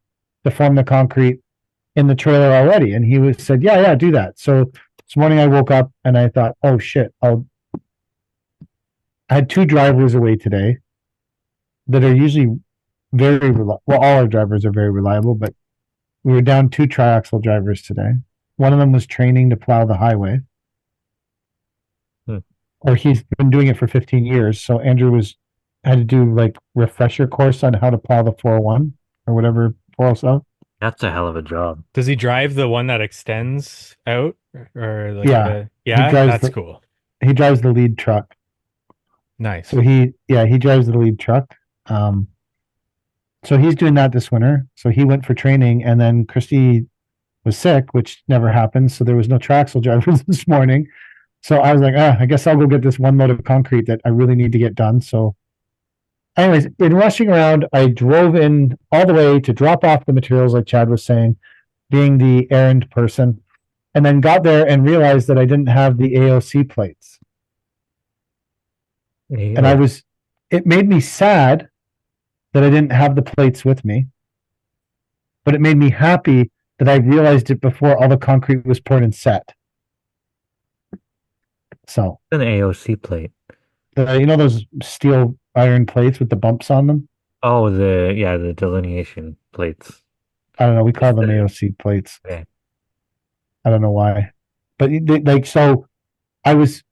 to form the concrete in the trailer already. And he said, yeah, do that. So this morning I woke up and I thought, oh shit, I had 2 drivers away today that are usually very reliable. Well, all our drivers are very reliable, but we were down 2 triaxle drivers today. One of them was training to plow the highway. Or he's been doing it for 15 years. So Andrew had to do like refresher course on how to plow the 401 or whatever 407. That's a hell of a job. Does he drive the one that extends out, or like Yeah. yeah, drives that's the- cool. He drives the lead truck. Nice. So he drives the lead truck. So he's doing that this winter. So he went for training, and then Christy was sick, which never happens. So there was no Traxel drivers this morning. So I was like, I guess I'll go get this one load of concrete that I really need to get done. So, anyways, in rushing around, I drove in all the way to drop off the materials, like Chad was saying, being the errand person, and then got there and realized that I didn't have the AOC plates. And it made me sad that I didn't have the plates with me, but it made me happy that I realized it before all the concrete was poured and set. So, an AOC plate. those steel iron plates with the bumps on them? Oh, the delineation plates. I don't know. We call them AOC plates. Okay. I don't know why, but so I was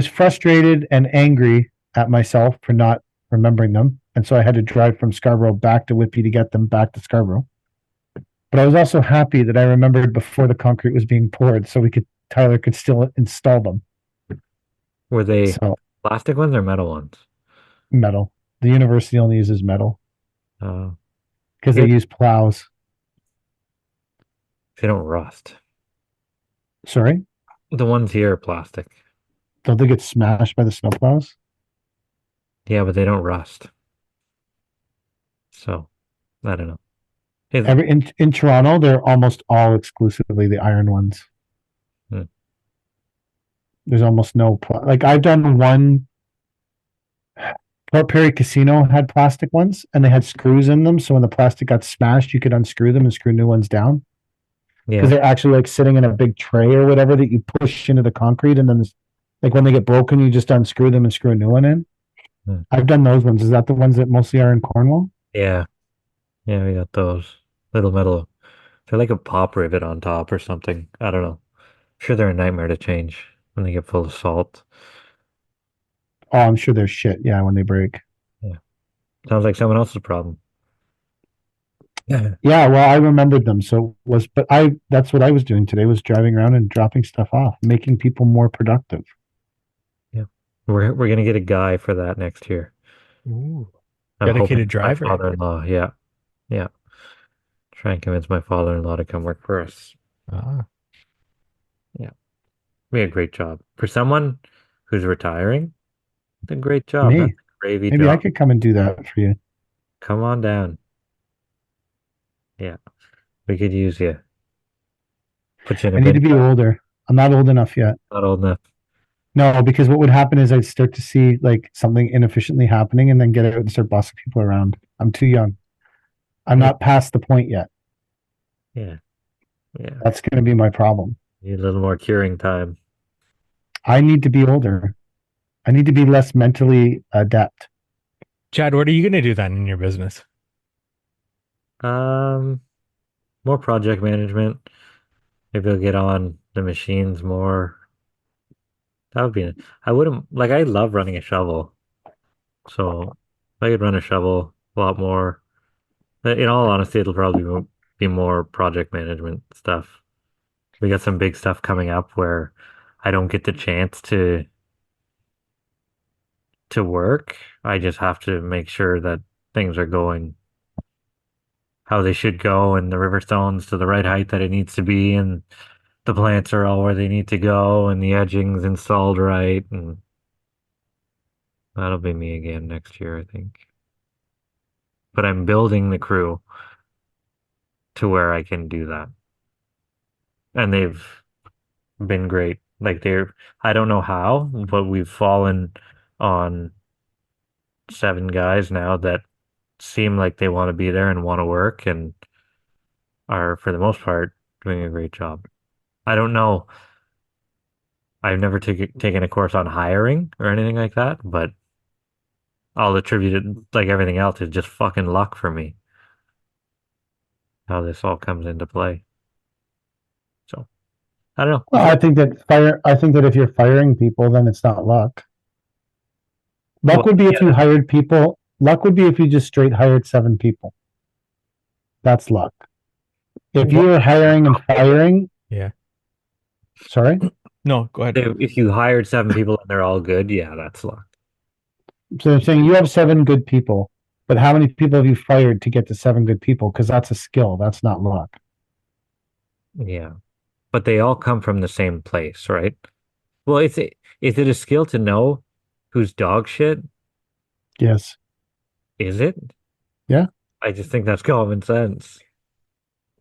frustrated and angry at myself for not remembering them, and so I had to drive from Scarborough back to Whitby to get them back to Scarborough. But I was also happy that I remembered before the concrete was being poured, so Tyler could still install them. Were they plastic ones or metal ones? Metal. The university only uses metal because they use plows. They don't rust. Sorry? The ones here are plastic. Don't they get smashed by the snowplows? Yeah, but they don't rust. So, I don't know. In Toronto, they're almost all exclusively the iron ones. There's almost no like I've done one. Port Perry Casino had plastic ones, and they had screws in them. So when the plastic got smashed, you could unscrew them and screw new ones down. Because they're actually like sitting in a big tray or whatever that you push into the concrete, and then like when they get broken, you just unscrew them and screw a new one in. I've done those ones. Is that the ones that mostly are in Cornwall? Yeah, we got those little metal. They're like a pop rivet on top or something. I don't know. I'm sure they're a nightmare to change when they get full of salt. Oh, I'm sure they're shit. Yeah, when they break. Yeah, sounds like someone else's problem. Yeah, well, I remembered them. That's what I was doing today, was driving around and dropping stuff off, making people more productive. Yeah, we're gonna get a guy for that next year. Ooh, dedicated driver. My father-in-law, yeah. Try and convince my father-in-law to come work for us. Yeah, we had a great job for someone who's retiring. It's a great job. That's a gravy Maybe job. I could come and do that for you. Come on down. Yeah, we could use you. Put you in I need to be older. I'm not old enough yet. Not old enough. No, because what would happen is I'd start to see like something inefficiently happening and then get out and start bossing people around. I'm too young. I'm not past the point yet. Yeah. That's going to be my problem. Need a little more curing time. I need to be older. I need to be less mentally adept. Chad, what are you going to do then in your business? More project management. Maybe I'll get on the machines more. That would be. I wouldn't like. I love running a shovel. So if I could run a shovel a lot more. In all honesty, it'll probably be more project management stuff. We got some big stuff coming up where I don't get the chance to work. I just have to make sure that things are going how they should go, and the river stone's to the right height that it needs to be, and the plants are all where they need to go, and the edging's installed right, and that'll be me again next year, I think. But I'm building the crew to where I can do that. And they've been great. Like I don't know how, but we've fallen on 7 guys now that seem like they want to be there and want to work and are, for the most part, doing a great job. I don't know. I've never taken a course on hiring or anything like that, but I'll attribute it, like everything else, to just fucking luck for me. How this all comes into play. So, I don't know. Well, I think that if you're firing people, then it's not luck. Luck would be if you hired people. Luck would be if you just straight hired 7 people. that's luck. If you're hiring and firing, Yeah. sorry, No, go ahead. If you hired 7 people and they're all good, yeah, that's luck. so I'm saying you have 7 good people, but how many people have you fired to get to 7 good people? Because that's a skill. That's not luck. Yeah. But they all come from the same place, right? Well, is it a skill to know who's dog shit? Yes. Is it? Yeah. I just think that's common sense.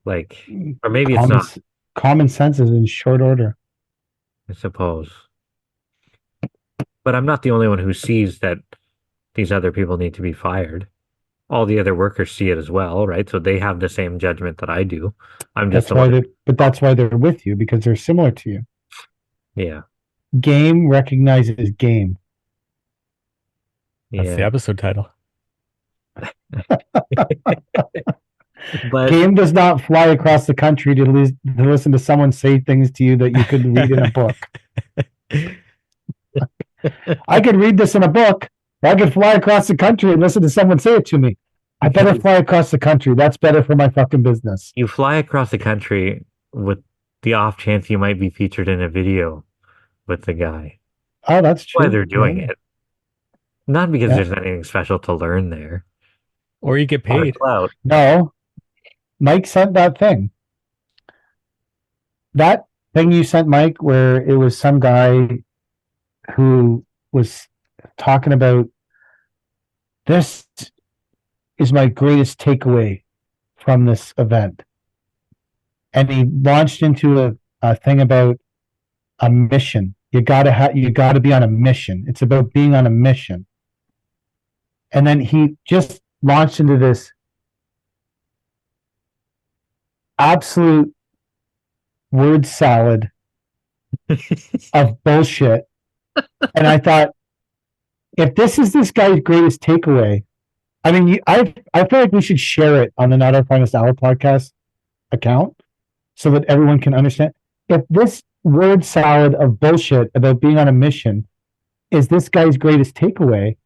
Like, or maybe it's Common, not, common sense is in short order. I suppose. But I'm not the only one who sees that these other people need to be fired. All the other workers see it as well, right? So they have the same judgment that I do. I'm just That's the why one. but that's why they're with you, because they're similar to you. Yeah. Game recognizes game. That's the Yeah. episode title. But Game does not fly across the country to listen to someone say things to you that you could read in a book. I could read this in a book, or I could fly across the country and listen to someone say it to me. I better fly across the country. That's better for my fucking business. you fly across the country with the off chance you might be featured in a video with the guy. Oh, that's true. Why they're doing Yeah. it. Not because Yeah. there's anything special to learn there. Or you get paid. Clout. No, Mike sent that thing. That thing you sent, Mike, where it was some guy who was talking about this is my greatest takeaway from this event. And he launched into a thing about a mission. You gotta be on a mission. It's about being on a mission. And then he just launched into this absolute word salad of bullshit. And I thought, if this is this guy's greatest takeaway, I mean, I feel like we should share it on the Not Our Finest Hour podcast account so that everyone can understand. If this word salad of bullshit about being on a mission is this guy's greatest takeaway,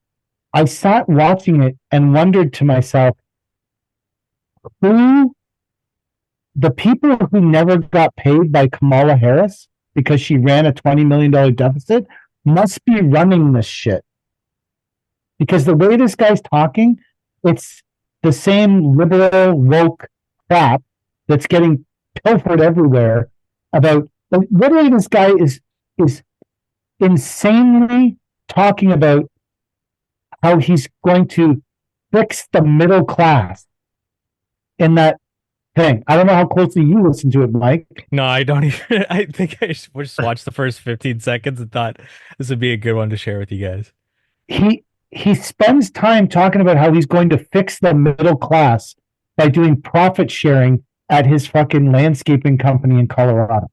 I sat watching it and wondered to myself, who the people who never got paid by Kamala Harris because she ran a $20 million deficit must be running this shit. Because the way this guy's talking, it's the same liberal woke crap that's getting pilfered everywhere about, like, literally this guy is insanely talking about how he's going to fix the middle class in that thing. I don't know how closely you listen to it, Mike. No, I don't even. I think I just watched the first 15 seconds and thought this would be a good one to share with you guys. He spends time talking about how he's going to fix the middle class by doing profit sharing at his fucking landscaping company in Colorado.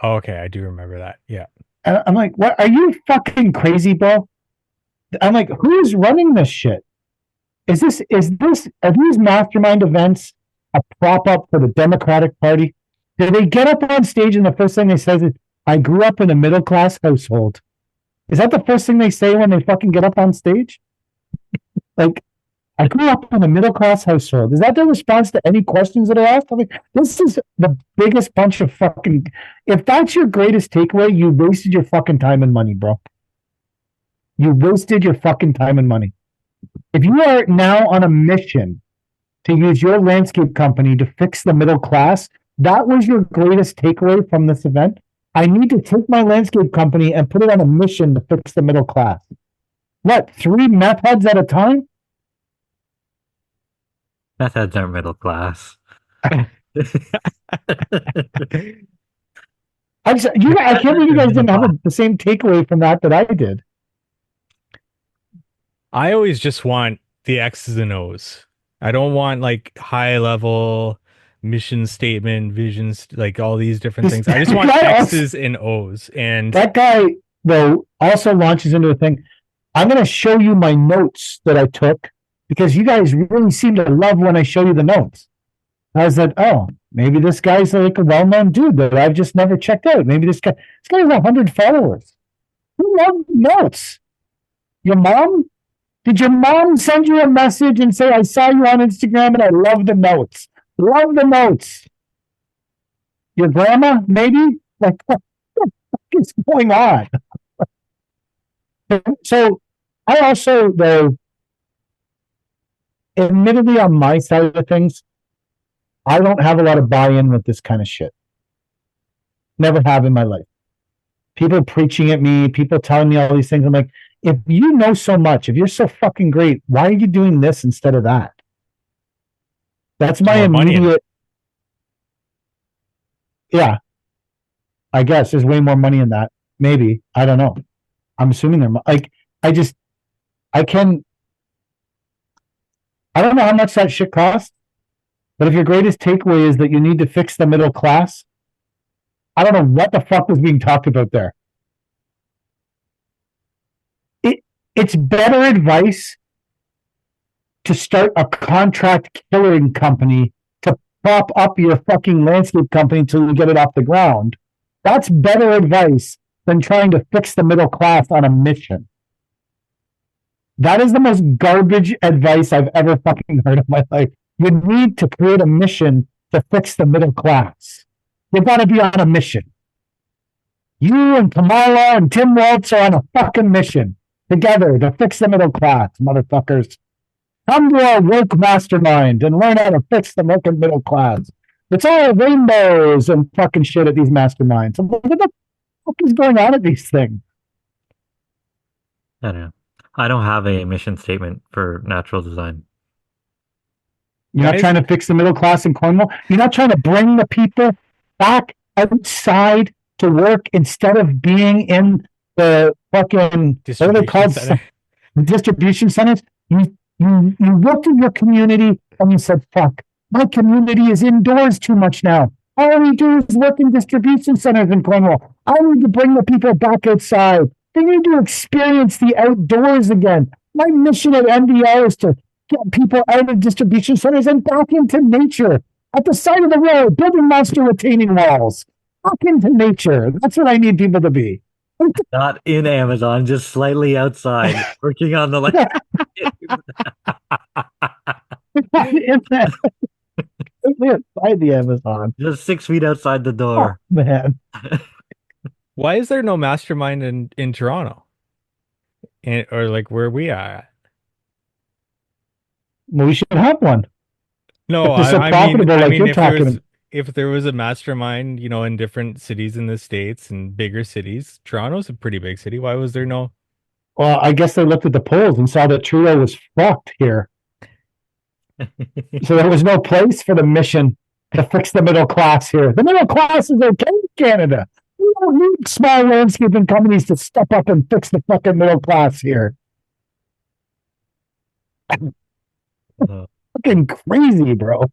Oh, okay, I do remember that. Yeah. And I'm like, what? Are you fucking crazy, bro? I'm like, who's running this shit? Are these mastermind events a prop up for the Democratic Party? Do they get up on stage and the first thing they say is, I grew up in a middle class household? Is that the first thing they say when they fucking get up on stage? Like, I grew up in a middle class household. Is that their response to any questions that are asked? I mean, this is the biggest bunch of fucking. If that's your greatest takeaway, you wasted your fucking time and money, bro. You wasted your fucking time and money. If you are now on a mission to use your landscape company to fix the middle class, that was your greatest takeaway from this event. I need to take my landscape company and put it on a mission to fix the middle class. What, 3 meth heads at a time? Meth heads aren't middle class. I can't believe you guys didn't have the same takeaway from that I did. I always just want the X's and O's. I don't want like high level mission statement, visions, like all these different things. I just want X's and O's. And that guy, though, also launches into a thing. I'm going to show you my notes that I took because you guys really seem to love when I show you the notes. I was like, oh, maybe this guy's like a well-known dude that I've just never checked out. Maybe this guy has 100 followers. Who loves notes? Your mom? Did your mom send you a message and say, I saw you on Instagram and I love the notes? Love the notes. Your grandma, maybe? Like, what the fuck is going on? So I also, though, admittedly, on my side of things, I don't have a lot of buy-in with this kind of shit. Never have in my life. People preaching at me, people telling me all these things. I'm like, if you know so much, if you're so fucking great, why are you doing this instead of that? That's my More money in it. immediate. Yeah, I guess there's way more money in that. Maybe. I don't know. I'm assuming they're like, I can, I don't know how much that shit costs, but if your greatest takeaway is that you need to fix the middle class, I don't know what the fuck was being talked about there. It's better advice to start a contract killing company to prop up your fucking landscape company until you get it off the ground. That's better advice than trying to fix the middle class on a mission. That is the most garbage advice I've ever fucking heard in my life. You need to create a mission to fix the middle class. You've got to be on a mission. You and Kamala and Tim Waltz are on a fucking mission together to fix the middle class, motherfuckers. Come to our work mastermind and learn how to fix the fucking middle class. It's all rainbows and fucking shit at these masterminds. What the fuck is going on at these things? I don't know. I don't have a mission statement for natural design. You're not trying to fix the middle class in Cornwall. You're not trying to bring the people back outside to work instead of being in the fucking what are they called? Distribution centers. You looked at your community and you said, "Fuck, my community is indoors too much now. All we do is work in distribution centers in Cornwall. I need to bring the people back outside. They need to experience the outdoors again. My mission at NDR is to get people out of distribution centers and back into nature at the side of the road, building monster retaining walls. Back into nature. That's what I need people to be." Not in Amazon, just slightly outside, working on the land. Inside the Amazon. Just 6 feet outside the door. Oh, man. Why is there no mastermind in Toronto? Or like where we are at? Well, we should have one. No, If they're so profitable, like you're talking. If there was a mastermind, you know, in different cities in the States and bigger cities, Toronto's a pretty big city. Why was there no? Well, I guess they looked at the polls and saw that Trudeau was fucked here. So there was no place for the mission to fix the middle class here. The middle class is okay in Canada. We don't need small landscaping companies to step up and fix the fucking middle class here. Fucking crazy, bro.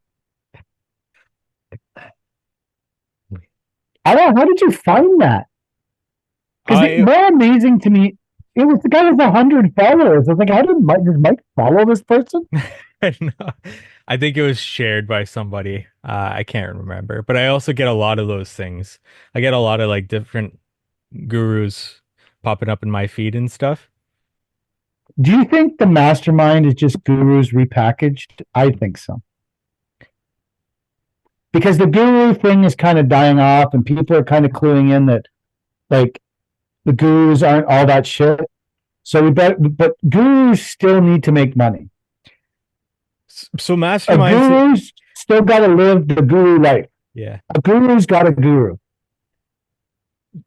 I don't know. How did you find that? Because more amazing to me, it was the guy with 100 followers. I was like, how did Mike follow this person? No, I think it was shared by somebody. I can't remember, but I also get a lot of those things. I get a lot of like different gurus popping up in my feed and stuff. Do you think the mastermind is just gurus repackaged? I think so. Because the guru thing is kind of dying off and people are kind of cluing in that like the gurus aren't all that shit. So but gurus still need to make money. So masterminds, a guru's still got to live the guru life. Yeah. A guru's got a guru.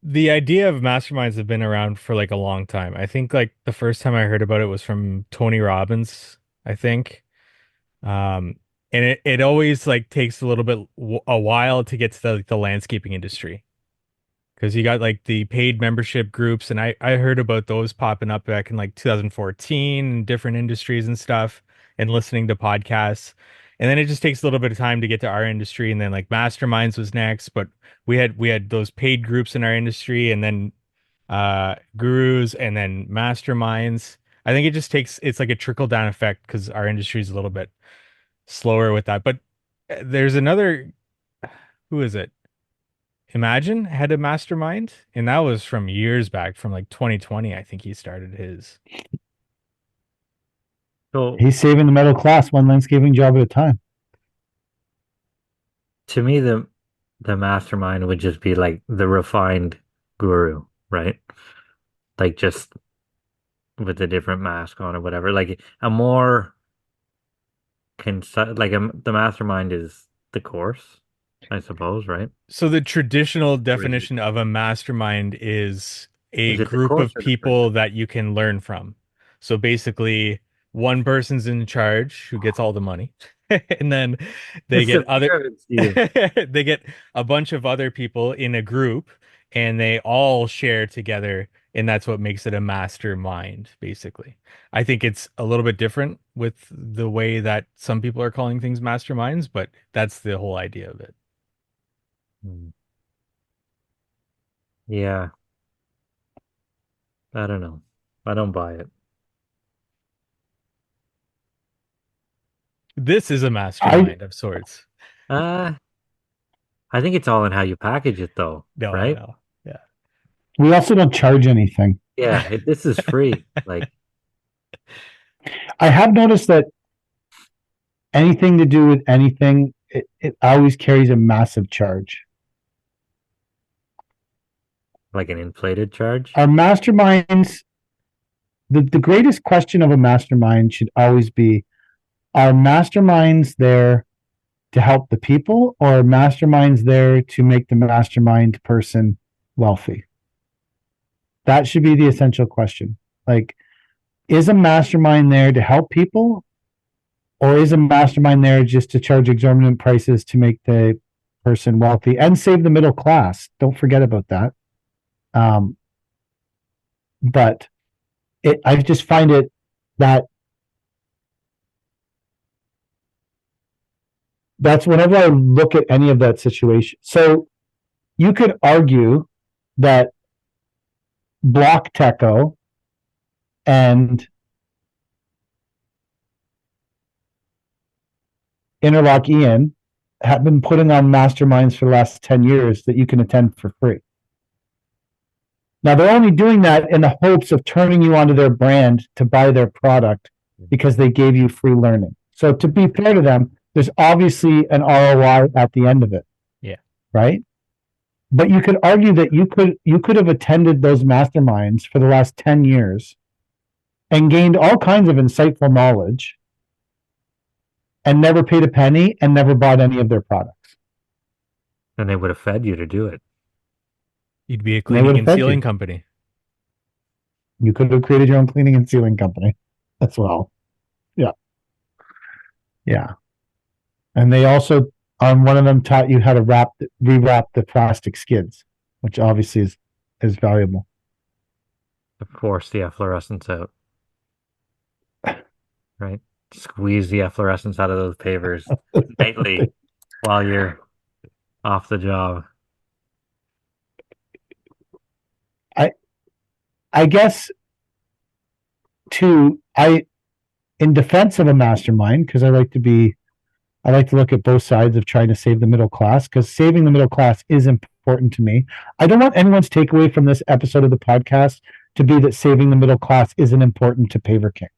The idea of masterminds have been around for like a long time. I think like the first time I heard about it was from Tony Robbins, I think. And it always like takes a little bit a while to get to the landscaping industry. Because you got like the paid membership groups, and I heard about those popping up back in like 2014 in different industries and stuff, and listening to podcasts. And then it just takes a little bit of time to get to our industry, and then like masterminds was next, but we had those paid groups in our industry, and then gurus, and then masterminds. I think it's like a trickle down effect because our industry is a little bit slower with that. But there's another, who is it? Imagine had a mastermind, and that was from years back, from like 2020. I think he started his. So He's saving the middle class one landscaping job at a time. to me, the mastermind would just be like the refined guru, right? Like just with a different mask on or whatever. Like a more the mastermind is the course, I suppose, right? So the traditional Or is it definition of a mastermind is a is it the group course of or the people person? that you can learn from. So basically, one person's in charge who gets all the money, and then they It's a get other pyramid, Steve. they get a bunch of other people in a group, and they all share together, and that's what makes it a mastermind, basically. I think it's a little bit different with the way that some people are calling things masterminds, but that's the whole idea of it. Hmm. Yeah, I don't know. I don't buy it. This is a I mastermind of sorts. Uh, I think it's all in how you package it, though, No, I right? know. Yeah. we also don't charge anything. Yeah, this is free. Like, I have noticed that anything to do with anything, it always carries a massive charge. like an inflated charge. Our masterminds, the greatest question of a mastermind should always be, are masterminds there to help the people, or are masterminds there to make the mastermind person wealthy? That should be the essential question. Like, is a mastermind there to help people, or is a mastermind there just to charge exorbitant prices to make the person wealthy and save the middle class? Don't forget about that. But I just find it that that's whenever I look at any of that situation. So you could argue that Block Techo and Interlock Ian have been putting on masterminds for the last 10 years that you can attend for free. Now, they're only doing that in the hopes of turning you onto their brand to buy their product because they gave you free learning. So, to be fair to them, there's obviously an ROI at the end of it. Yeah. Right. But you could argue that you could have attended those masterminds for the last 10 years and gained all kinds of insightful knowledge and never paid a penny and never bought any of their products. And they would have fed you to do it. You'd be a They cleaning would've and fed sealing you. company. You could have created your own cleaning and sealing company as well. Yeah. Yeah. And they also, on one of them, taught you how to rewrap the plastic skids, which obviously is valuable. To force the efflorescence out. Right? Squeeze the efflorescence out of those pavers nightly while you're off the job. I guess, too, in defense of a mastermind, because I like to look at both sides of trying to save the middle class, because saving the middle class is important to me. I don't want anyone's takeaway from this episode of the podcast to be that saving the middle class isn't important to Paver King.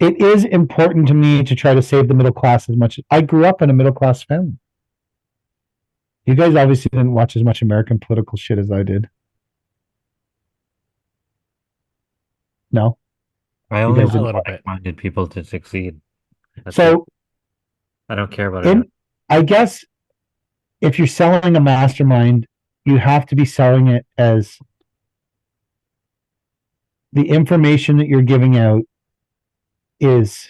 It is important to me to try to save the middle class as much. I grew up in a middle class family. You guys obviously didn't watch as much American political shit as I did. No. I You only guys want didn't. like-minded people to succeed. That's So it. I don't care about it. I guess if you're selling a mastermind, you have to be selling it as the information that you're giving out is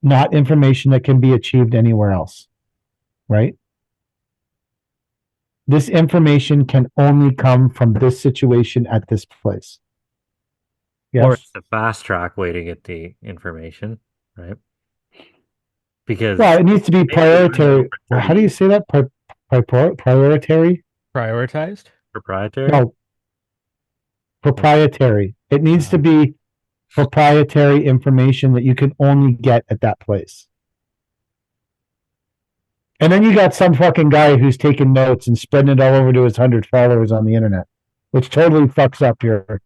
not information that can be achieved anywhere else, right? This information can only come from this situation at this place. Yes. Or it's the fast track way to get the information, right? Because Well, it needs to be priority. How do you say that? Priority? Prioritized? proprietary? No, proprietary. It needs to be proprietary information that you can only get at that place. And then you got some fucking guy who's taking notes and spreading it all over to his 100 followers on the internet, which totally fucks up your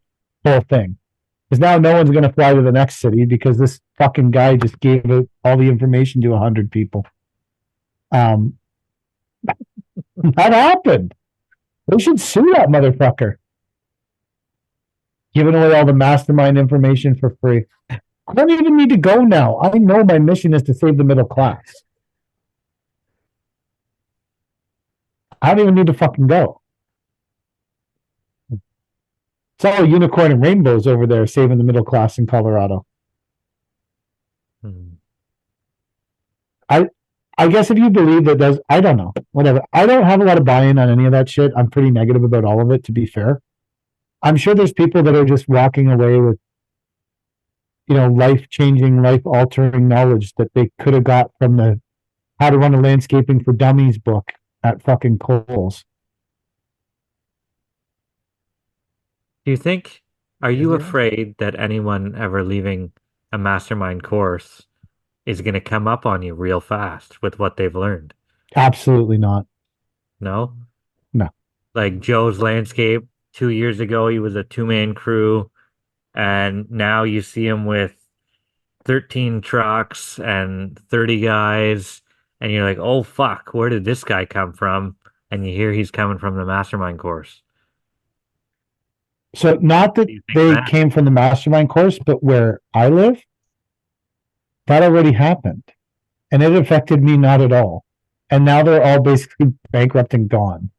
whole thing. Because now no one's going to fly to the next city because this fucking guy just gave out all the information to 100 people. That happened. They should sue that motherfucker. Giving away all the mastermind information for free. I don't even need to go now. I know my mission is to save the middle class. I don't even need to fucking go. It's all unicorn and rainbows over there saving the middle class in Colorado. I guess if you believe that there's, I don't know, whatever. I don't have a lot of buy-in on any of that shit. I'm pretty negative about all of it, to be fair. I'm sure there's people that are just walking away with, life-changing, life-altering knowledge that they could have got from the How to Run a Landscaping for Dummies book at fucking Kohl's. Do you think, are you afraid that anyone ever leaving a mastermind course is going to come up on you real fast with what they've learned? Absolutely not. No? No. Like Joe's Landscape, 2 years ago, he was a two-man crew, and now you see him with 13 trucks and 30 guys, and you're like, oh, fuck, where did this guy come from? And you hear he's coming from the mastermind course. So not that they came from the mastermind course, but where I live, that already happened. And it affected me not at all. And now they're all basically bankrupt and gone.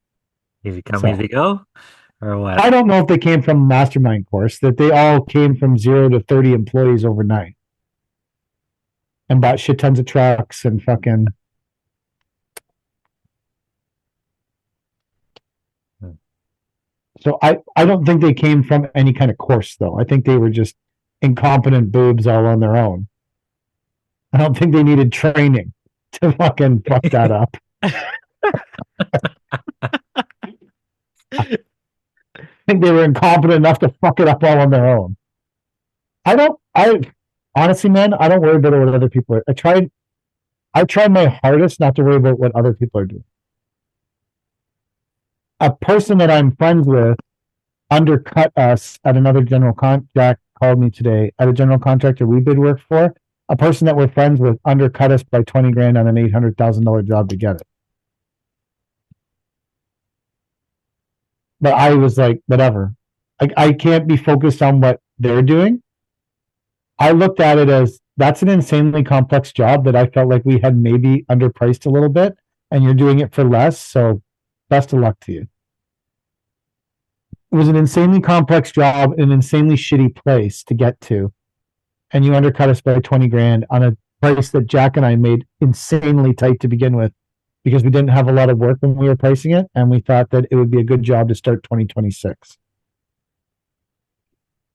Easy come, easy go? Or what? I don't know if they came from a mastermind course, that they all came from 0 to 30 employees overnight. And bought shit tons of trucks and fucking... So I don't think they came from any kind of course, though. I think they were just incompetent boobs all on their own. I don't think they needed training to fucking fuck that up. I think they were incompetent enough to fuck it up all on their own. Honestly, man, I don't worry about what other people are. I tried my hardest not to worry about what other people are doing. A person that I'm friends with undercut us at another general contract, called me today at a general contractor we bid work for. A person that we're friends with undercut us by 20 grand on an $800,000 job to get it. But I was like, whatever. I can't be focused on what they're doing. I looked at it as that's an insanely complex job that I felt like we had maybe underpriced a little bit, and you're doing it for less. So best of luck to you. It was an insanely complex job in an insanely shitty place to get to. And you undercut us by 20 grand on a price that Jack and I made insanely tight to begin with because we didn't have a lot of work when we were pricing it. And we thought that it would be a good job to start 2026.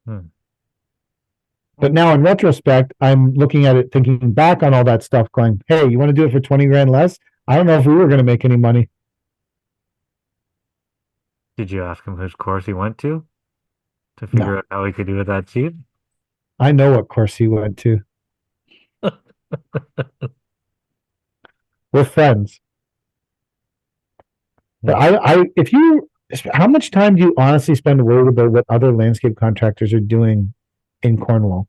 But now in retrospect, I'm looking at it, thinking back on all that stuff going, hey, you want to do it for 20 grand less? I don't know if we were going to make any money. Did you ask him whose course he went to figure out how he could do it that cheap? I know what course he went to. We're friends. But how much time do you honestly spend worried about what other landscape contractors are doing in Cornwall?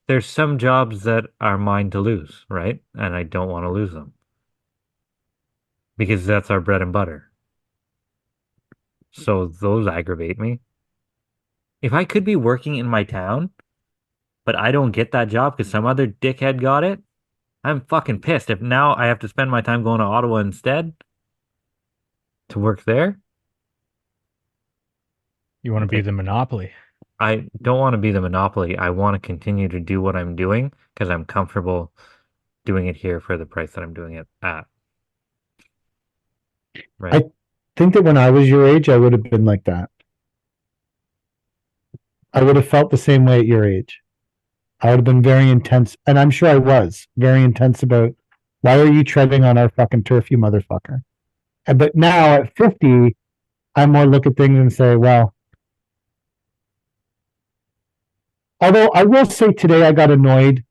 There's some jobs that are mine to lose, right? And I don't want to lose them. Because that's our bread and butter. So those aggravate me. If I could be working in my town, but I don't get that job because some other dickhead got it, I'm fucking pissed. If now I have to spend my time going to Ottawa instead to work there. You want to be the monopoly. I don't want to be the monopoly. I want to continue to do what I'm doing because I'm comfortable doing it here for the price that I'm doing it at. Right. I think that when I was your age, I would have been like that. I would have felt the same way at your age. I would have been very intense, and I'm sure I was very intense about, why are you treading on our fucking turf, you motherfucker? But now at 50, I more look at things and say, well, although I will say today I got annoyed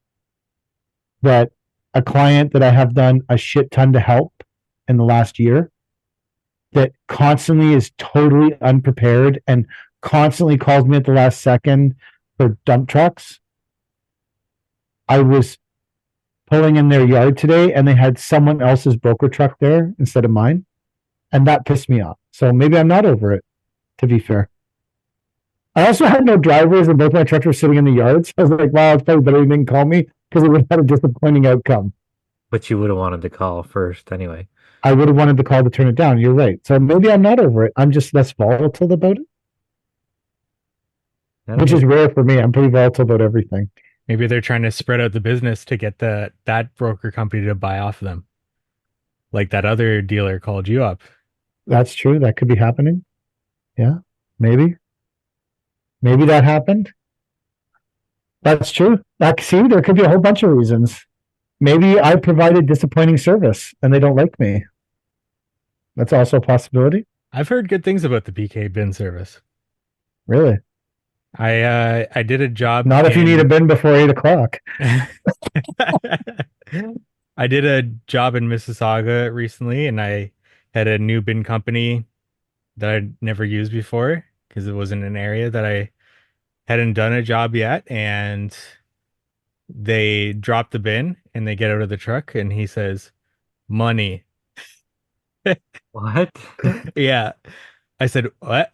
that a client that I have done a shit ton to help in the last year that constantly is totally unprepared and constantly calls me at the last second for dump trucks. I was pulling in their yard today and they had someone else's broker truck there instead of mine. And that pissed me off. So maybe I'm not over it, to be fair. I also had no drivers and both my trucks were sitting in the yards. I was like, wow, it's probably better you didn't call me because it would have had a disappointing outcome. But you would have wanted to call first anyway. I would have wanted the call to turn it down. You're right. So maybe I'm not over it. I'm just less volatile about it, which is rare for me. I'm pretty volatile about everything. Maybe they're trying to spread out the business to get that broker company to buy off them. Like that other dealer called you up. That's true. That could be happening. Yeah, maybe. Maybe that happened. That's true. See, there could be a whole bunch of reasons. Maybe I provided disappointing service and they don't like me. That's also a possibility. I've heard good things about the PK bin service. Really? I did a job. Not if you need a bin before 8 o'clock. I did a job in Mississauga recently, and I had a new bin company that I'd never used before because it was in an area that I hadn't done a job yet. And they drop the bin and they get out of the truck, and he says, "Money." What? Yeah. I said, "What?"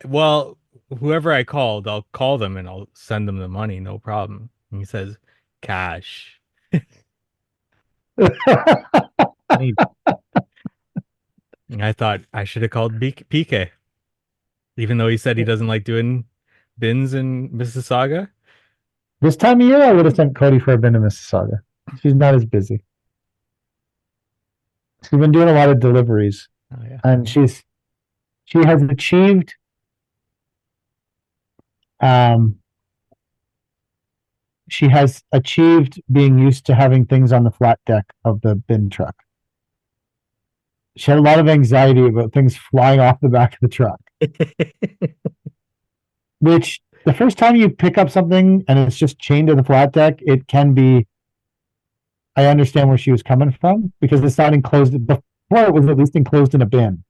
Well, whoever I called, I'll call them and I'll send them the money, no problem. And he says, "Cash." I thought I should have called PK, even though he said he doesn't like doing bins in Mississauga. This time of year, I would have sent Cody for a bin to Mississauga. She's not as busy. She's been doing a lot of deliveries, and she has achieved she has achieved being used to having things on the flat deck of the bin truck. She had a lot of anxiety about things flying off the back of the truck. Which, the first time you pick up something and it's just chained to the flat deck, it can be. I understand where she was coming from because it's not enclosed. Before it was at least enclosed in a bin.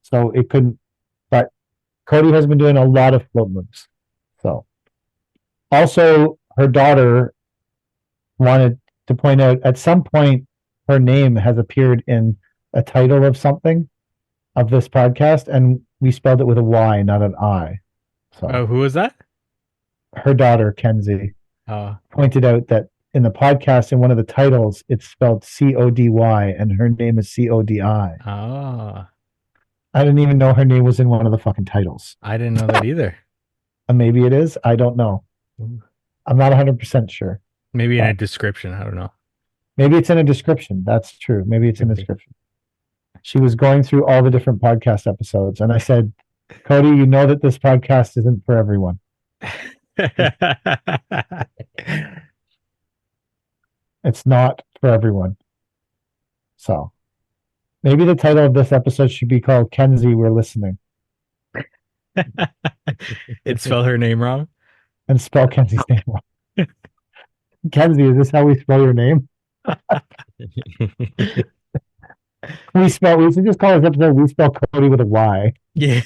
So it couldn't. But Cody has been doing a lot of float moves. So, also, her daughter wanted to point out at some point her name has appeared in a title of something of this podcast, and we spelled it with a Y, not an I. So, who was that? Her daughter, Kenzie, pointed out that in the podcast, in one of the titles, it's spelled Cody, and her name is Codi. Oh. I didn't even know her name was in one of the fucking titles. I didn't know that either. Maybe it is. I don't know. I'm not 100% sure. Maybe in a description. I don't know. Maybe it's in a description. That's true. Maybe it's in a description. She was going through all the different podcast episodes, and I said, Cody, you know that this podcast isn't for everyone. It's not for everyone. So maybe the title of this episode should be called Kenzie, We're Listening. It spelled her name wrong? And spell Kenzie's name wrong. Kenzie, is this how we spell your name? We should just call this episode We Spell Cody with a Y. Yeah.